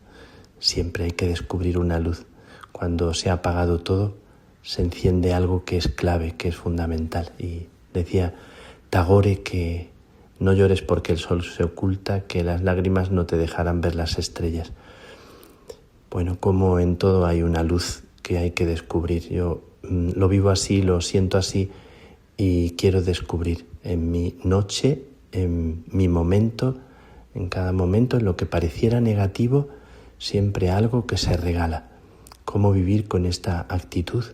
siempre hay que descubrir una luz. Cuando se ha apagado todo, se enciende algo que es clave, que es fundamental. Y decía Tagore que no llores porque el sol se oculta, que las lágrimas no te dejarán ver las estrellas. Bueno, como en todo hay una luz que hay que descubrir. Yo lo vivo así, lo siento así y quiero descubrir en mi noche, en mi momento, en cada momento, en lo que pareciera negativo, siempre algo que se regala. Cómo vivir con esta actitud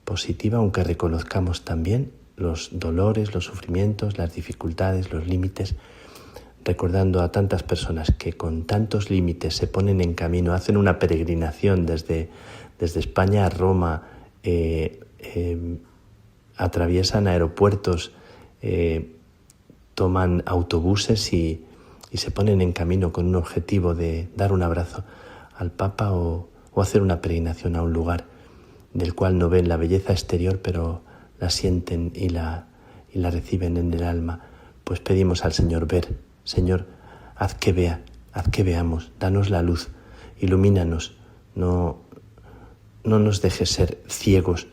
positiva, aunque reconozcamos también los dolores, los sufrimientos, las dificultades, los límites, recordando a tantas personas que con tantos límites se ponen en camino, hacen una peregrinación desde España a Roma, atraviesan aeropuertos, toman autobuses y se ponen en camino con un objetivo de dar un abrazo al Papa o hacer una peregrinación a un lugar del cual no ven la belleza exterior, pero la sienten y la reciben en el alma. Pues pedimos al Señor ver, Señor, haz que veamos, danos la luz, ilumínanos, no nos dejes ser ciegos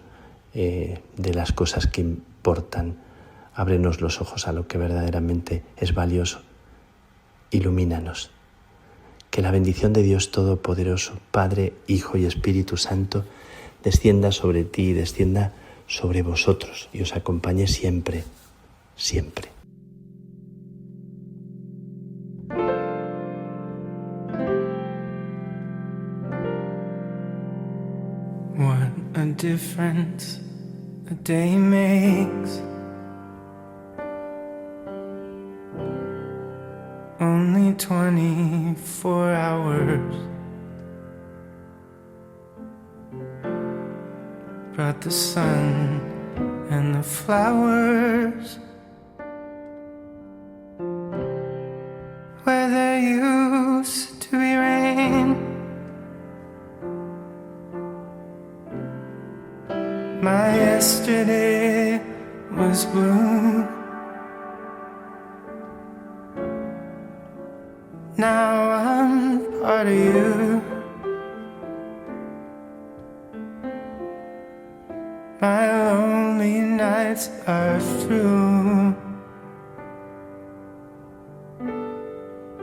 de las cosas que importan, ábrenos los ojos a lo que verdaderamente es valioso, ilumínanos. Que la bendición de Dios Todopoderoso, Padre, Hijo y Espíritu Santo, descienda sobre ti y descienda sobre vosotros y os acompañe siempre, siempre. What a difference a day makes. Only 24 hours. Brought the sun and the flowers where there used to be rain. My yesterday was blue. Now I'm part of you. My lonely nights are through.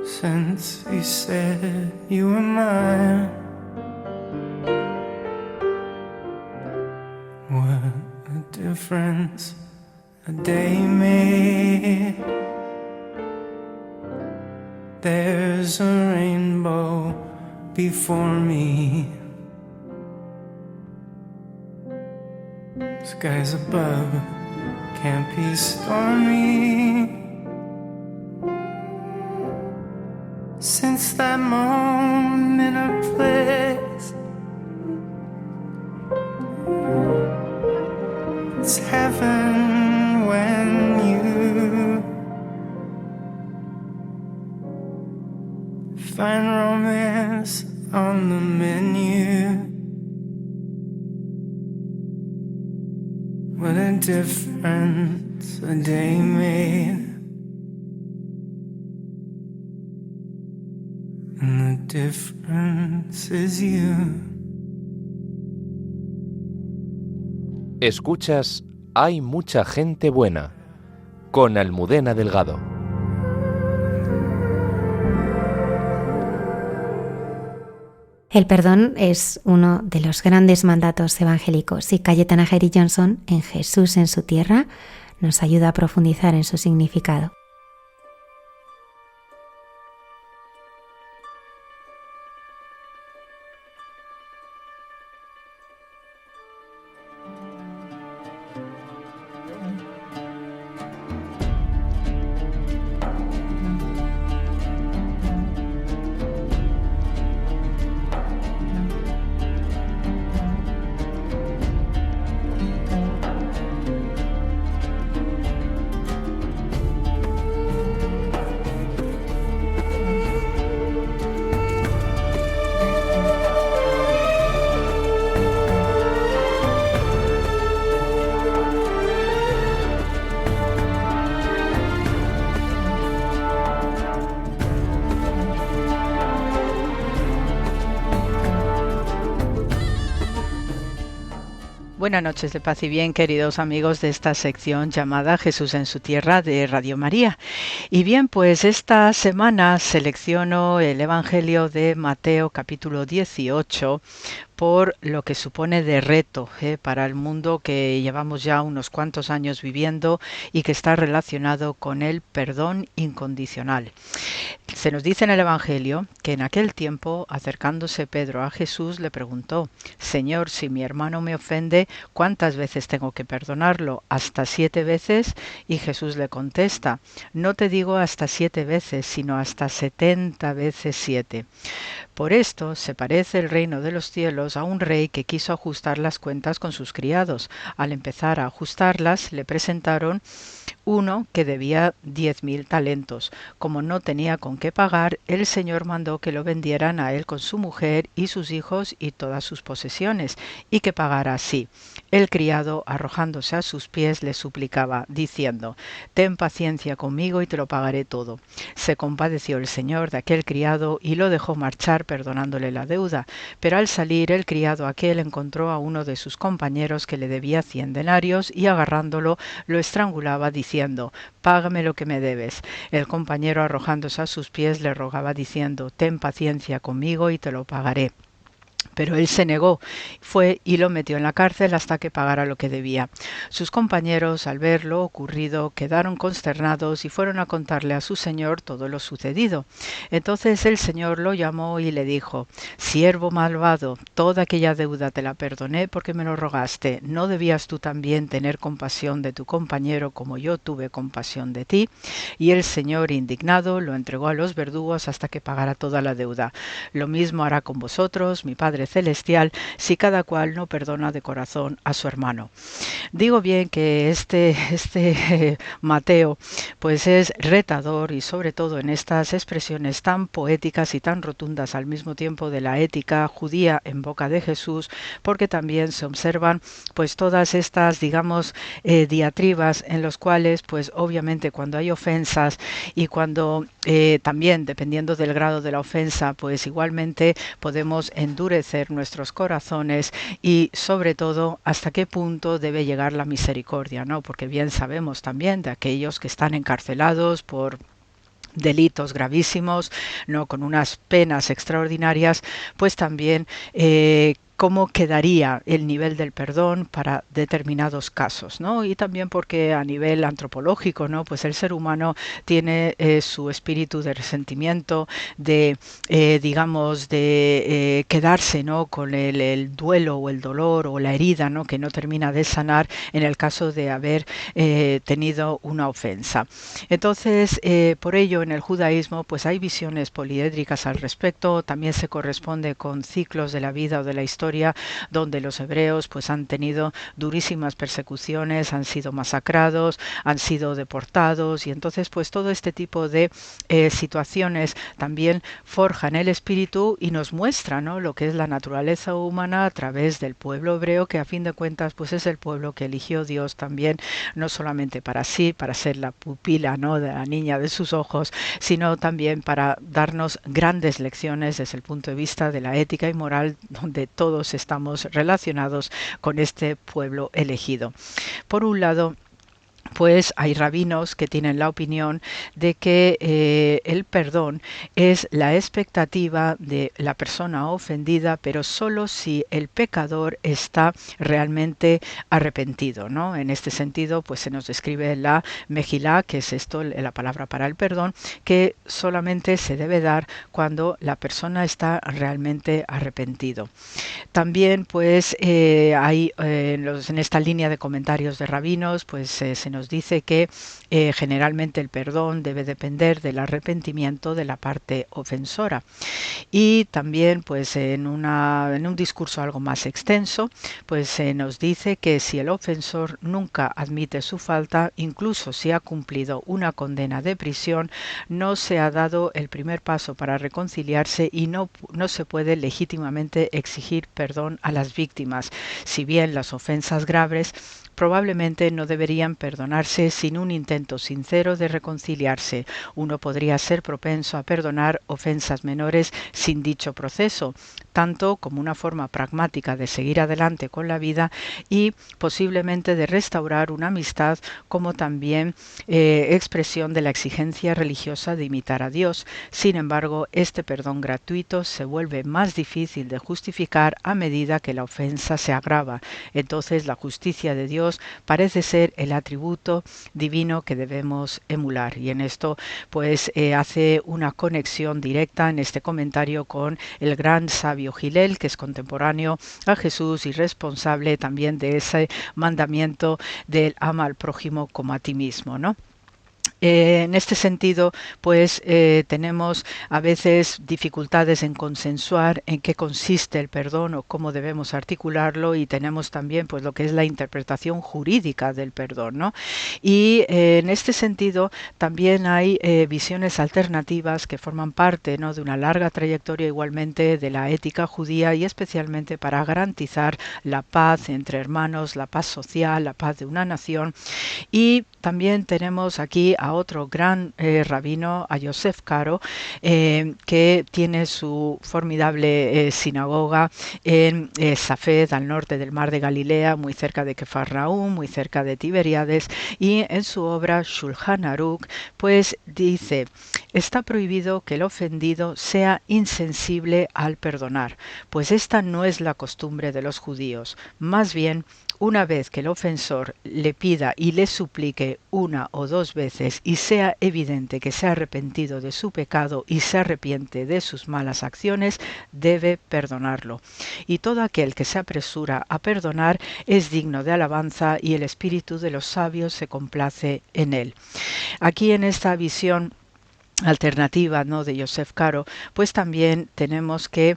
Since you said you were mine. What a difference a day made. There's a rainbow before me. Skies above can't be stormy. Since that moment of bliss, it's heaven when you find romance on the menu. What a difference a day made. And the difference is you. Escuchas Hay mucha gente buena con Almudena Delgado. El perdón es uno de los grandes mandatos evangélicos y Cayetana Geri Johnson, en Jesús en su tierra, nos ayuda a profundizar en su significado. Buenas noches de paz y bien, queridos amigos de esta sección llamada Jesús en su tierra de Radio María. Y bien, pues esta semana selecciono el Evangelio de Mateo capítulo 18 por lo que supone de reto para el mundo que llevamos ya unos cuantos años viviendo y que está relacionado con el perdón incondicional. Se nos dice en el Evangelio que en aquel tiempo, acercándose Pedro a Jesús, le preguntó: Señor, si mi hermano me ofende, ¿cuántas veces tengo que perdonarlo? ¿Hasta 7 veces? Y Jesús le contesta: no te digo hasta 7 veces, sino hasta 70 veces 7. Por esto se parece el reino de los cielos a un rey que quiso ajustar las cuentas con sus criados. Al empezar a ajustarlas, le presentaron uno que debía 10.000 talentos. Como no tenía con qué pagar, el Señor mandó que lo vendieran a él con su mujer y sus hijos y todas sus posesiones, y que pagara así. El criado, arrojándose a sus pies, le suplicaba, diciendo: ten paciencia conmigo y te lo pagaré todo. Se compadeció el Señor de aquel criado y lo dejó marchar, perdonándole la deuda. Pero al salir, el criado aquel encontró a uno de sus compañeros que le debía 100 denarios y agarrándolo lo estrangulaba, diciendo: págame lo que me debes. El compañero, arrojándose a sus pies, le rogaba diciendo: ten paciencia conmigo y te lo pagaré. Pero él se negó, fue y lo metió en la cárcel hasta que pagara lo que debía. Sus compañeros, al ver lo ocurrido, quedaron consternados y fueron a contarle a su señor todo lo sucedido. Entonces el Señor lo llamó y le dijo: siervo malvado, toda aquella deuda te la perdoné porque me lo rogaste. ¿No debías tú también tener compasión de tu compañero como yo tuve compasión de ti? Y el Señor, indignado, lo entregó a los verdugos hasta que pagara toda la deuda. Lo mismo hará con vosotros, mi Padre Celestial, si cada cual no perdona de corazón a su hermano. Digo bien que este Mateo pues es retador, y sobre todo en estas expresiones tan poéticas y tan rotundas al mismo tiempo de la ética judía en boca de Jesús, porque también se observan pues todas estas, digamos, diatribas en los cuales pues obviamente cuando hay ofensas y cuando también dependiendo del grado de la ofensa pues igualmente podemos endurecer nuestros corazones, y sobre todo hasta qué punto debe llegar la misericordia, ¿no? Porque bien sabemos también de aquellos que están encarcelados por delitos gravísimos, no con unas penas extraordinarias, pues también cómo quedaría el nivel del perdón para determinados casos, ¿no? Y también porque a nivel antropológico, ¿no? Pues el ser humano tiene su espíritu de resentimiento, de digamos, de quedarse, ¿no? Con el duelo o el dolor o la herida, ¿no? Que no termina de sanar en el caso de haber tenido una ofensa. Entonces, por ello en el judaísmo pues hay visiones poliédricas al respecto. También se corresponde con ciclos de la vida o de la historia donde los hebreos pues han tenido durísimas persecuciones, han sido masacrados, han sido deportados, y entonces pues todo este tipo de situaciones también forjan el espíritu y nos muestra, ¿no? Lo que es la naturaleza humana a través del pueblo hebreo, que a fin de cuentas pues es el pueblo que eligió Dios también, no solamente para sí, para ser la pupila, ¿no? de la niña de sus ojos, sino también para darnos grandes lecciones desde el punto de vista de la ética y moral, donde todos estamos relacionados con este pueblo elegido. Por un lado, pues hay rabinos que tienen la opinión de que el perdón es la expectativa de la persona ofendida, pero solo si el pecador está realmente arrepentido, ¿no? En este sentido, pues se nos describe la Mejilá, que es esto, la palabra para el perdón, que solamente se debe dar cuando la persona está realmente arrepentido. También, pues, hay en esta línea de comentarios de rabinos, pues se nos dice que generalmente el perdón debe depender del arrepentimiento de la parte ofensora. Y también, pues, en un discurso algo más extenso, pues se nos dice que si el ofensor nunca admite su falta, incluso si ha cumplido una condena de prisión, no se ha dado el primer paso para reconciliarse y no se puede legítimamente exigir perdón a las víctimas, si bien las ofensas graves probablemente no deberían perdonarse sin un intento sincero de reconciliarse. Uno podría ser propenso a perdonar ofensas menores sin dicho proceso, tanto como una forma pragmática de seguir adelante con la vida y posiblemente de restaurar una amistad, como también expresión de la exigencia religiosa de imitar a Dios. Sin embargo, este perdón gratuito se vuelve más difícil de justificar a medida que la ofensa se agrava. Entonces, la justicia de Dios parece ser el atributo divino que debemos emular, y en esto pues hace una conexión directa en este comentario con el gran sabio Gilel, que es contemporáneo a Jesús y responsable también de ese mandamiento del ama al prójimo como a ti mismo, ¿no? En este sentido, pues tenemos a veces dificultades en consensuar en qué consiste el perdón o cómo debemos articularlo, y tenemos también pues lo que es la interpretación jurídica del perdón, ¿no? Y en este sentido también hay visiones alternativas que forman parte, ¿no?, de una larga trayectoria igualmente de la ética judía, y especialmente para garantizar la paz entre hermanos, la paz social, la paz de una nación. Y también tenemos aquí a otro gran rabino, a Yosef Karo, que tiene su formidable sinagoga en Safed, al norte del mar de Galilea, muy cerca de Kefarnaum, muy cerca de Tiberíades, y en su obra Shulchan Aruch, pues dice: está prohibido que el ofendido sea insensible al perdonar, pues esta no es la costumbre de los judíos. Más bien, una vez que el ofensor le pida y le suplique una o dos veces y sea evidente que se ha arrepentido de su pecado y se arrepiente de sus malas acciones, debe perdonarlo. Y todo aquel que se apresura a perdonar es digno de alabanza, y el espíritu de los sabios se complace en él. Aquí, en esta visión alternativa, ¿no?, de Yosef Karo, pues también tenemos que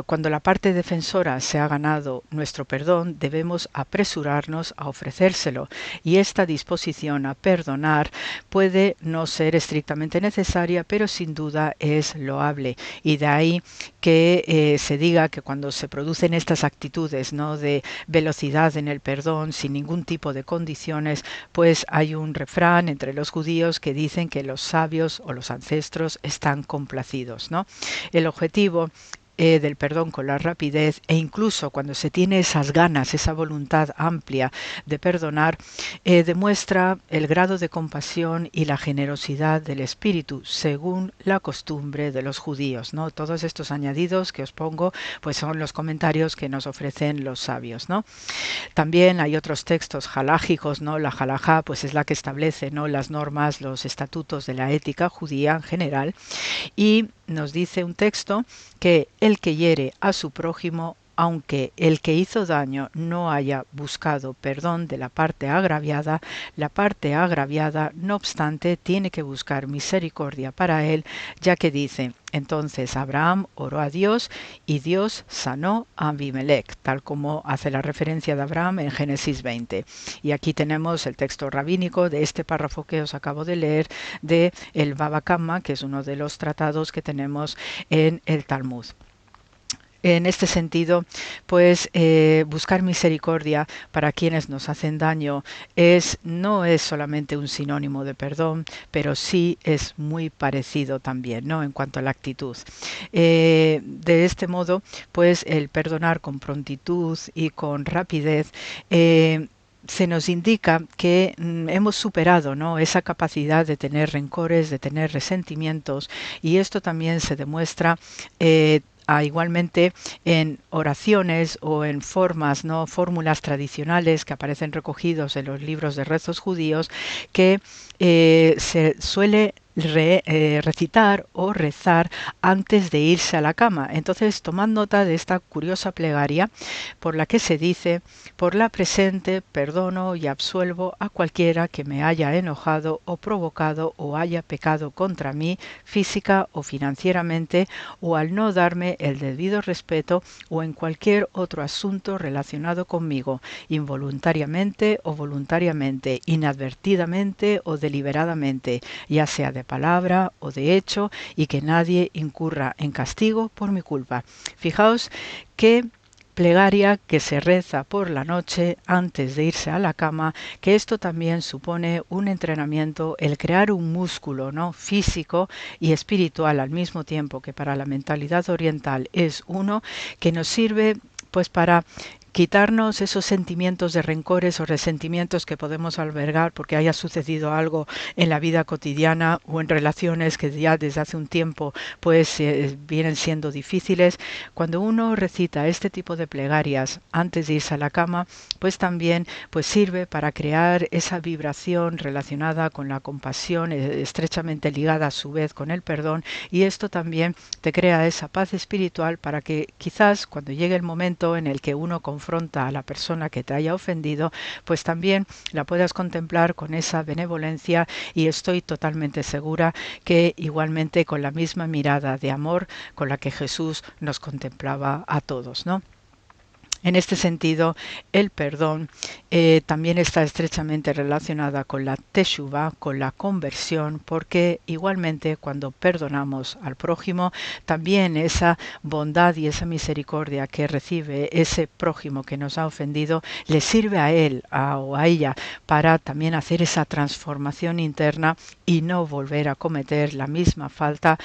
cuando la parte defensora se ha ganado nuestro perdón, debemos apresurarnos a ofrecérselo, y esta disposición a perdonar puede no ser estrictamente necesaria, pero sin duda es loable, y de ahí que se diga que cuando se producen estas actitudes, ¿no?, de velocidad en el perdón sin ningún tipo de condiciones, pues hay un refrán entre los judíos que dicen que los sabios o los ancestros están complacidos, ¿no? El objetivo del perdón con la rapidez, e incluso cuando se tiene esas ganas, esa voluntad amplia de perdonar, demuestra el grado de compasión y la generosidad del espíritu, según la costumbre de los judíos, ¿no? Todos estos añadidos que os pongo, pues son los comentarios que nos ofrecen los sabios, ¿no? También hay otros textos halágicos, ¿no? La halajá, pues es la que establece, ¿no?, las normas, los estatutos de la ética judía en general, y nos dice un texto que el que hiere a su prójimo, aunque el que hizo daño no haya buscado perdón de la parte agraviada, la parte agraviada, no obstante, tiene que buscar misericordia para él, ya que dice: entonces Abraham oró a Dios y Dios sanó a Abimelech, tal como hace la referencia de Abraham en Génesis 20. Y aquí tenemos el texto rabínico de este párrafo que os acabo de leer, de el Baba Kamma, que es uno de los tratados que tenemos en el Talmud. En este sentido, pues buscar misericordia para quienes nos hacen daño no es solamente un sinónimo de perdón, pero sí es muy parecido también, ¿no?, en cuanto a la actitud. De este modo, pues el perdonar con prontitud y con rapidez se nos indica que hemos superado, ¿no?, esa capacidad de tener rencores, de tener resentimientos, y esto también se demuestra igualmente en oraciones o en formas, ¿no?, fórmulas tradicionales que aparecen recogidos en los libros de rezos judíos, que se suele recitar o rezar antes de irse a la cama. Entonces, tomad nota de esta curiosa plegaria por la que se dice: por la presente perdono y absuelvo a cualquiera que me haya enojado o provocado o haya pecado contra mí física o financieramente, o al no darme el debido respeto, o en cualquier otro asunto relacionado conmigo, involuntariamente o voluntariamente, inadvertidamente o deliberadamente, ya sea de palabra o de hecho, y que nadie incurra en castigo por mi culpa. Fijaos qué plegaria que se reza por la noche antes de irse a la cama, que esto también supone un entrenamiento, el crear un músculo, ¿no?, físico y espiritual al mismo tiempo, que para la mentalidad oriental es uno, que nos sirve pues para quitarnos esos sentimientos de rencores o resentimientos que podemos albergar porque haya sucedido algo en la vida cotidiana o en relaciones que ya desde hace un tiempo pues vienen siendo difíciles. Cuando uno recita este tipo de plegarias antes de irse a la cama, pues también pues sirve para crear esa vibración relacionada con la compasión, estrechamente ligada a su vez con el perdón, y esto también te crea esa paz espiritual para que quizás cuando llegue el momento en el que uno confronta a la persona que te haya ofendido, pues también la puedas contemplar con esa benevolencia, y estoy totalmente segura que igualmente con la misma mirada de amor con la que Jesús nos contemplaba a todos, ¿no? En este sentido, el perdón también está estrechamente relacionada con la teshuvá, con la conversión, porque igualmente cuando perdonamos al prójimo, también esa bondad y esa misericordia que recibe ese prójimo que nos ha ofendido, le sirve a él o a ella para también hacer esa transformación interna y no volver a cometer la misma falta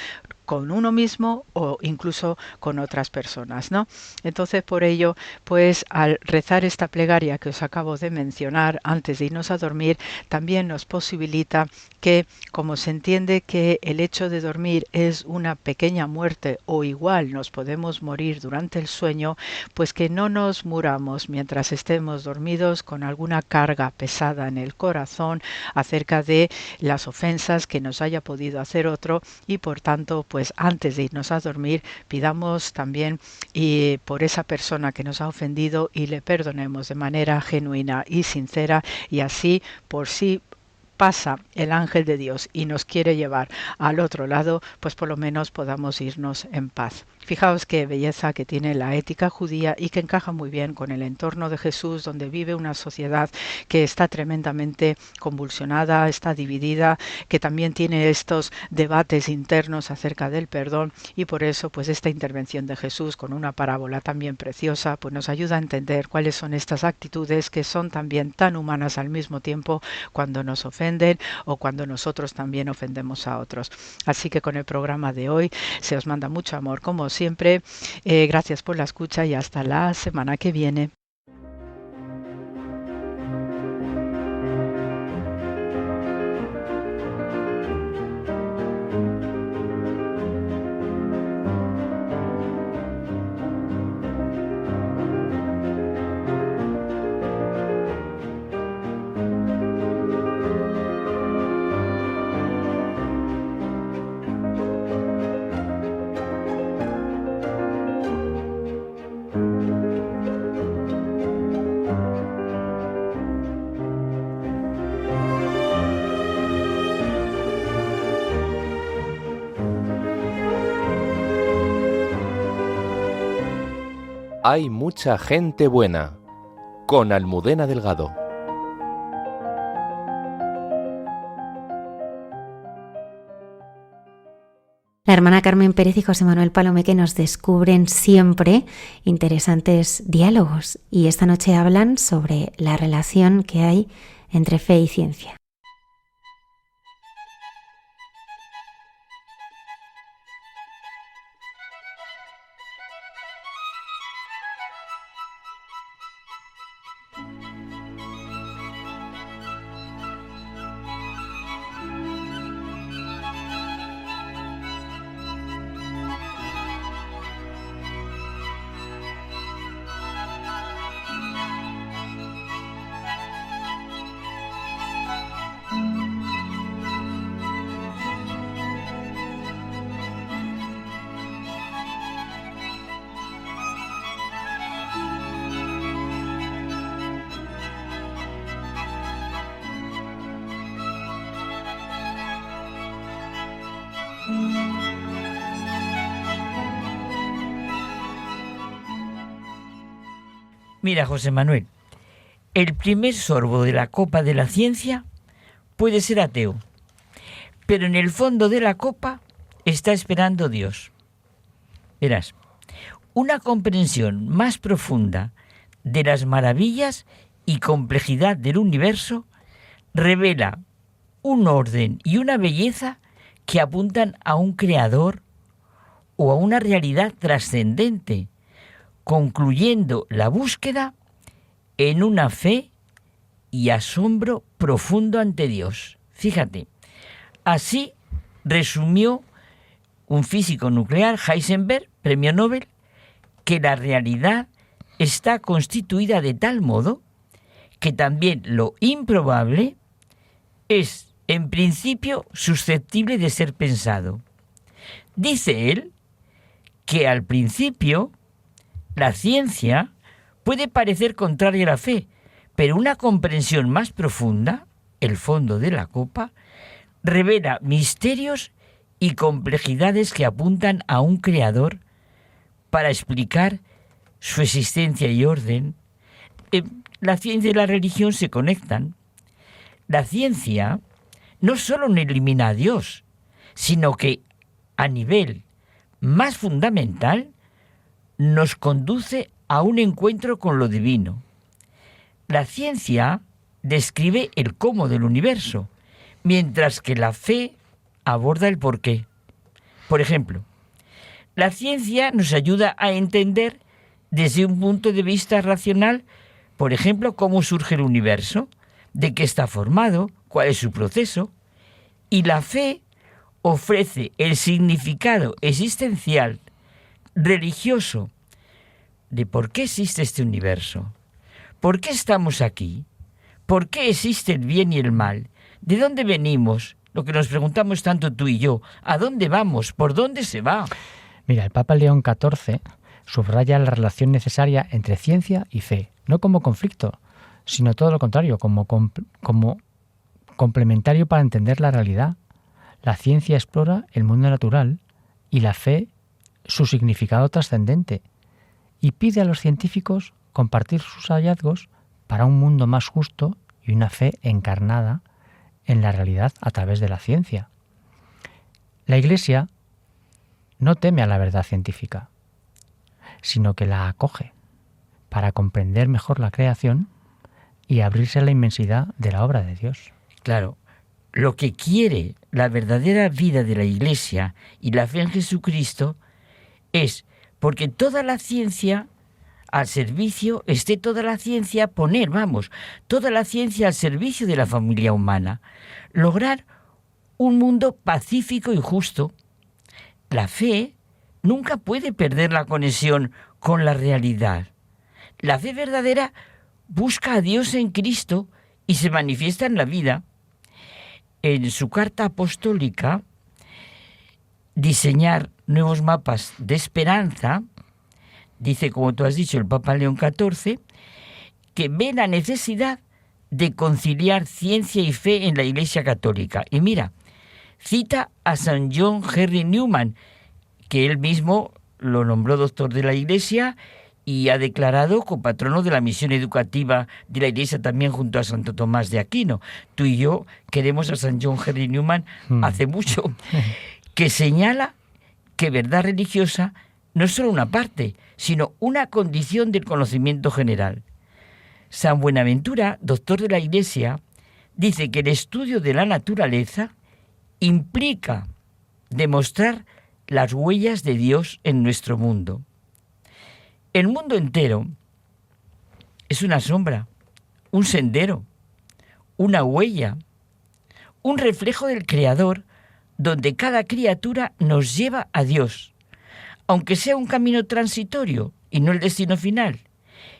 con uno mismo o incluso con otras personas, ¿no? Entonces, por ello, pues al rezar esta plegaria que os acabo de mencionar antes de irnos a dormir, también nos posibilita que, como se entiende que el hecho de dormir es una pequeña muerte, o igual nos podemos morir durante el sueño, pues que no nos muramos mientras estemos dormidos con alguna carga pesada en el corazón acerca de las ofensas que nos haya podido hacer otro, y por tanto, pues antes de irnos a dormir pidamos también por esa persona que nos ha ofendido y le perdonemos de manera genuina y sincera, y así por si pasa el ángel de Dios y nos quiere llevar al otro lado, pues por lo menos podamos irnos en paz. Fijaos qué belleza que tiene la ética judía y que encaja muy bien con el entorno de Jesús, donde vive una sociedad que está tremendamente convulsionada, está dividida, que también tiene estos debates internos acerca del perdón, y por eso pues esta intervención de Jesús con una parábola también preciosa pues nos ayuda a entender cuáles son estas actitudes que son también tan humanas al mismo tiempo cuando nos ofenden o cuando nosotros también ofendemos a otros. Así que con el programa de hoy se os manda mucho amor como siempre. Gracias por la escucha y hasta la semana que viene. Hay mucha gente buena, con Almudena Delgado. La hermana Carmen Pérez y José Manuel Palomeque nos descubren siempre interesantes diálogos, y esta noche hablan sobre la relación que hay entre fe y ciencia. Mira, José Manuel, el primer sorbo de la copa de la ciencia puede ser ateo, pero en el fondo de la copa está esperando Dios. Verás, una comprensión más profunda de las maravillas y complejidad del universo revela un orden y una belleza que apuntan a un creador o a una realidad trascendente, concluyendo la búsqueda en una fe y asombro profundo ante Dios. Fíjate, así resumió un físico nuclear, Heisenberg, premio Nobel, que la realidad está constituida de tal modo que también lo improbable es, en principio, susceptible de ser pensado. Dice él que al principio la ciencia puede parecer contraria a la fe, pero una comprensión más profunda, el fondo de la copa, revela misterios y complejidades que apuntan a un creador para explicar su existencia y orden. La ciencia y la religión se conectan. La ciencia no solo no elimina a Dios, sino que a nivel más fundamental nos conduce a un encuentro con lo divino. La ciencia describe el cómo del universo, mientras que la fe aborda el porqué. Por ejemplo, la ciencia nos ayuda a entender desde un punto de vista racional, por ejemplo, cómo surge el universo, de qué está formado, cuál es su proceso, y la fe ofrece el significado existencial, religioso, de por qué existe este universo, por qué estamos aquí, por qué existe el bien y el mal, de dónde venimos, lo que nos preguntamos tanto tú y yo, ¿a dónde vamos? ¿Por dónde se va? Mira, el Papa León XIV subraya la relación necesaria entre ciencia y fe, no como conflicto, sino todo lo contrario, como complementario para entender la realidad. La ciencia explora el mundo natural y la fe su significado trascendente, y pide a los científicos compartir sus hallazgos para un mundo más justo y una fe encarnada en la realidad a través de la ciencia. La Iglesia no teme a la verdad científica, sino que la acoge para comprender mejor la creación y abrirse a la inmensidad de la obra de Dios. Claro, lo que quiere la verdadera vida de la Iglesia y la fe en Jesucristo es porque toda la ciencia al servicio, esté toda la ciencia, toda la ciencia al servicio de la familia humana, lograr un mundo pacífico y justo. La fe nunca puede perder la conexión con la realidad. La fe verdadera busca a Dios en Cristo y se manifiesta en la vida. En su carta apostólica, Diseñar nuevos mapas de esperanza, dice, como tú has dicho, el Papa León XIV, que ve la necesidad de conciliar ciencia y fe en la Iglesia Católica. Y mira, cita a San John Henry Newman, que él mismo lo nombró doctor de la Iglesia y ha declarado copatrono de la misión educativa de la Iglesia también junto a Santo Tomás de Aquino. Tú y yo queremos a San John Henry Newman hace mucho, que señala que verdad religiosa no es solo una parte, sino una condición del conocimiento general. San Buenaventura, doctor de la Iglesia, dice que el estudio de la naturaleza implica demostrar las huellas de Dios en nuestro mundo. El mundo entero es una sombra, un sendero, una huella, un reflejo del Creador, donde cada criatura nos lleva a Dios, aunque sea un camino transitorio y no el destino final,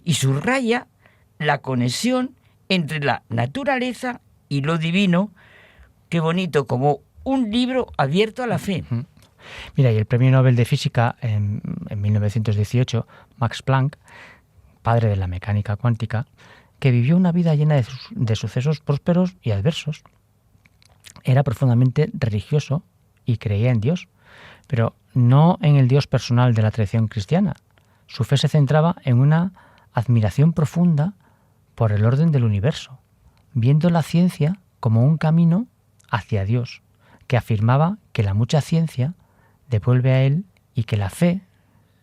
y subraya la conexión entre la naturaleza y lo divino. Qué bonito, como un libro abierto a la fe. Mira, y el Premio Nobel de Física en 1918, Max Planck, padre de la mecánica cuántica, que vivió una vida llena de sucesos prósperos y adversos. Era profundamente religioso y creía en Dios, pero no en el Dios personal de la tradición cristiana. Su fe se centraba en una admiración profunda por el orden del universo, viendo la ciencia como un camino hacia Dios, que afirmaba que la mucha ciencia devuelve a Él y que la fe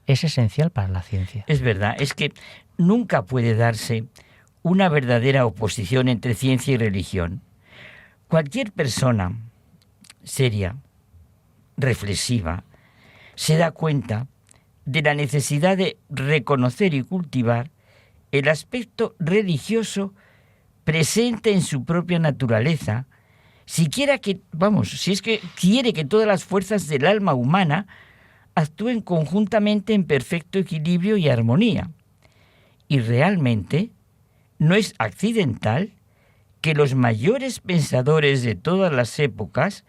es esencial para la ciencia. Es verdad, es que nunca puede darse una verdadera oposición entre ciencia y religión. Cualquier persona seria, reflexiva, se da cuenta de la necesidad de reconocer y cultivar el aspecto religioso presente en su propia naturaleza, si es que quiere que todas las fuerzas del alma humana actúen conjuntamente en perfecto equilibrio y armonía. Y realmente no es accidental que los mayores pensadores de todas las épocas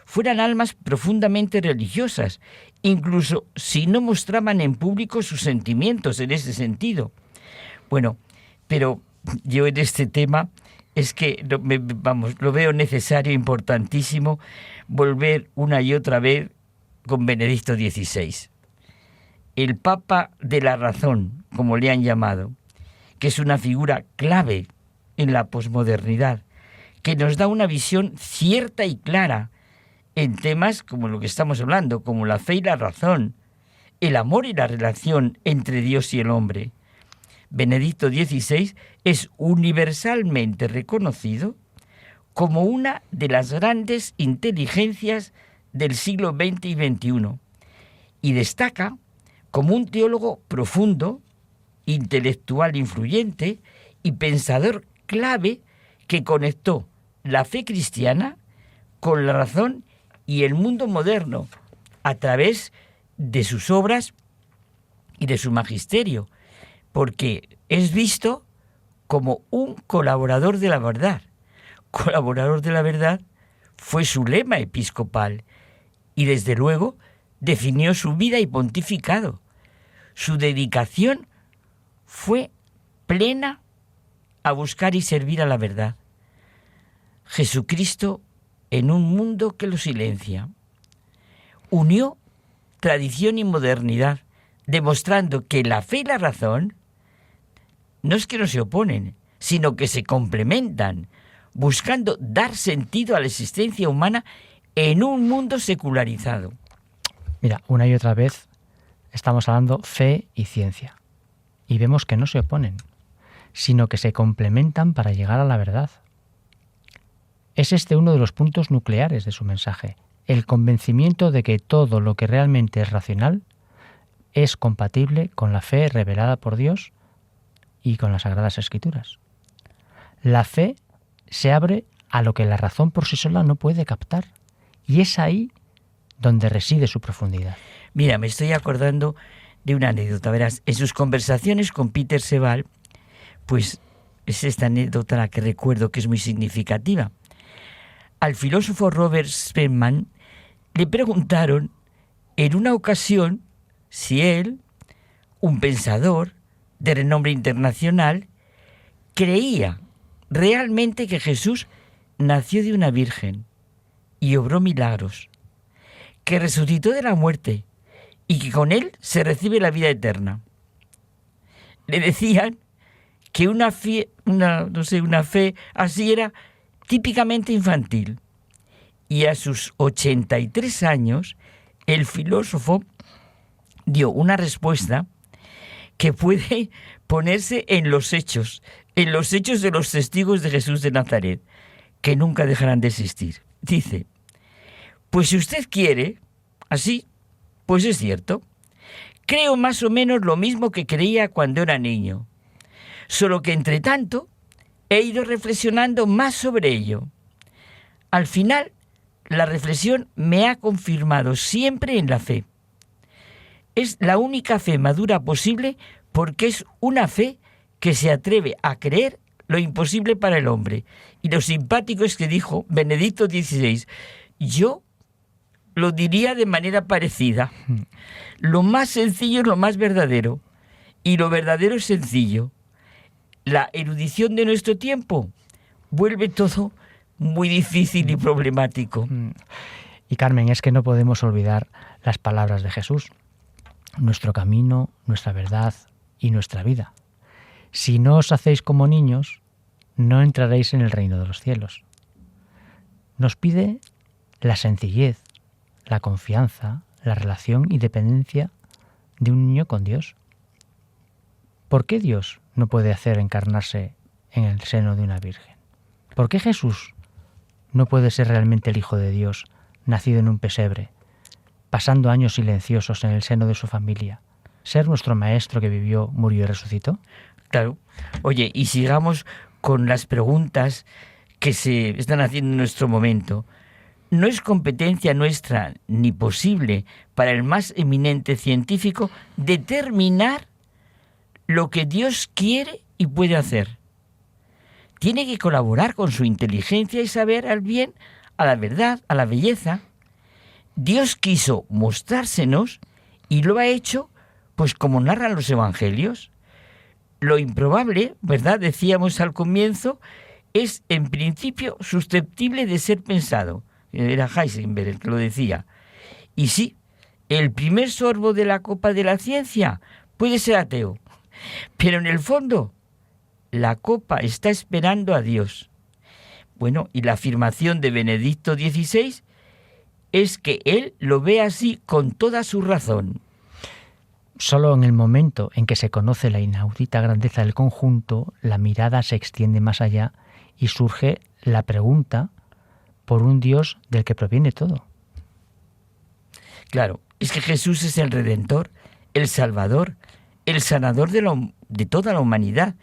fueran almas profundamente religiosas, incluso si no mostraban en público sus sentimientos en ese sentido. Bueno, pero yo en este tema es que lo veo necesario, importantísimo, volver una y otra vez con Benedicto XVI. El Papa de la Razón, como le han llamado, que es una figura clave en la posmodernidad, que nos da una visión cierta y clara en temas como lo que estamos hablando, como la fe y la razón, el amor y la relación entre Dios y el hombre. Benedicto XVI es universalmente reconocido como una de las grandes inteligencias del siglo XX y XXI y destaca como un teólogo profundo, intelectual influyente y pensador clave que conectó la fe cristiana con la razón y el mundo moderno a través de sus obras y de su magisterio, porque es visto como un colaborador de la verdad. Colaborador de la verdad fue su lema episcopal y desde luego definió su vida y pontificado. Su dedicación fue plena a buscar y servir a la verdad. Jesucristo en un mundo que lo silencia. Unió tradición y modernidad, demostrando que la fe y la razón no es que no se oponen, sino que se complementan, buscando dar sentido a la existencia humana en un mundo secularizado. Mira, una y otra vez estamos hablando fe y ciencia, y vemos que no se oponen, sino que se complementan para llegar a la verdad. Es este uno de los puntos nucleares de su mensaje, el convencimiento de que todo lo que realmente es racional es compatible con la fe revelada por Dios y con las Sagradas Escrituras. La fe se abre a lo que la razón por sí sola no puede captar, y es ahí donde reside su profundidad. Mira, me estoy acordando de una anécdota, verás, en sus conversaciones con Peter Sebald, pues es esta anécdota la que recuerdo que es muy significativa. Al filósofo Robert Spearman le preguntaron en una ocasión si él, un pensador de renombre internacional, creía realmente que Jesús nació de una virgen y obró milagros, que resucitó de la muerte y que con él se recibe la vida eterna. Le decían que una fe así era típicamente infantil. Y a sus 83 años, el filósofo dio una respuesta que puede ponerse en los hechos de los testigos de Jesús de Nazaret, que nunca dejarán de existir. Dice, pues si usted quiere, así, pues es cierto. Creo más o menos lo mismo que creía cuando era niño, solo que entre tanto he ido reflexionando más sobre ello. Al final, la reflexión me ha confirmado siempre en la fe. Es la única fe madura posible porque es una fe que se atreve a creer lo imposible para el hombre. Y lo simpático es que dijo Benedicto XVI, yo lo diría de manera parecida. Lo más sencillo es lo más verdadero, y lo verdadero es sencillo. La erudición de nuestro tiempo vuelve todo muy difícil y problemático. Y Carmen, es que no podemos olvidar las palabras de Jesús. Nuestro camino, nuestra verdad y nuestra vida. Si no os hacéis como niños, no entraréis en el reino de los cielos. Nos pide la sencillez, la confianza, la relación y dependencia de un niño con Dios. ¿Por qué Dios no puede hacer encarnarse en el seno de una virgen? ¿Por qué Jesús no puede ser realmente el Hijo de Dios, nacido en un pesebre, pasando años silenciosos en el seno de su familia, ser nuestro maestro que vivió, murió y resucitó? Claro. Oye, y sigamos con las preguntas que se están haciendo en nuestro momento. No es competencia nuestra ni posible para el más eminente científico determinar lo que Dios quiere y puede hacer. Tiene que colaborar con su inteligencia y saber al bien, a la verdad, a la belleza. Dios quiso mostrársenos y lo ha hecho, pues como narran los evangelios. Lo improbable, ¿verdad?, decíamos al comienzo, es en principio susceptible de ser pensado. Era Heisenberg el que lo decía. Y sí, el primer sorbo de la copa de la ciencia puede ser ateo, pero en el fondo la copa está esperando a Dios. Bueno, y la afirmación de Benedicto XVI es que él lo ve así con toda su razón. Solo en el momento en que se conoce la inaudita grandeza del conjunto, la mirada se extiende más allá y surge la pregunta por un Dios del que proviene todo. Claro, es que Jesús es el Redentor, el Salvador, el sanador de toda la humanidad.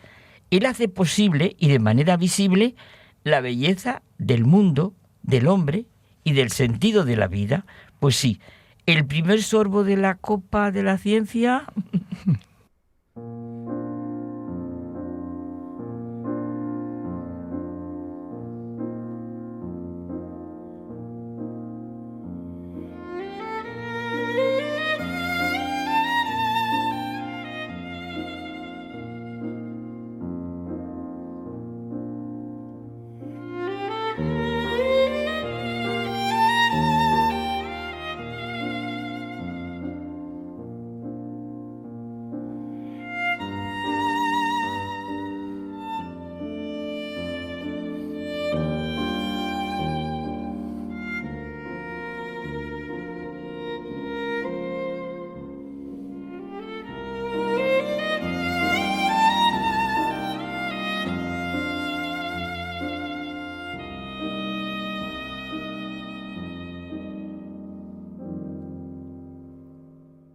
Él hace posible y de manera visible la belleza del mundo, del hombre y del sentido de la vida. Pues sí, el primer sorbo de la copa de la ciencia...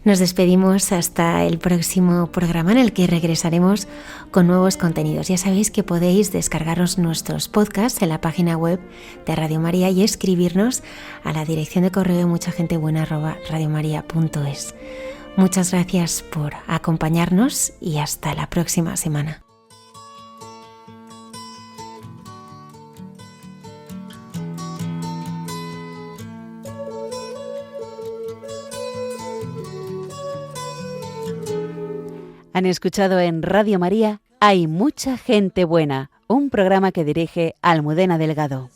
Nos despedimos hasta el próximo programa en el que regresaremos con nuevos contenidos. Ya sabéis que podéis descargaros nuestros podcasts en la página web de Radio María y escribirnos a la dirección de correo muchagentebuena@radiomaria.es. Muchas gracias por acompañarnos y hasta la próxima semana. Han escuchado en Radio María Hay mucha gente buena, un programa que dirige Almudena Delgado.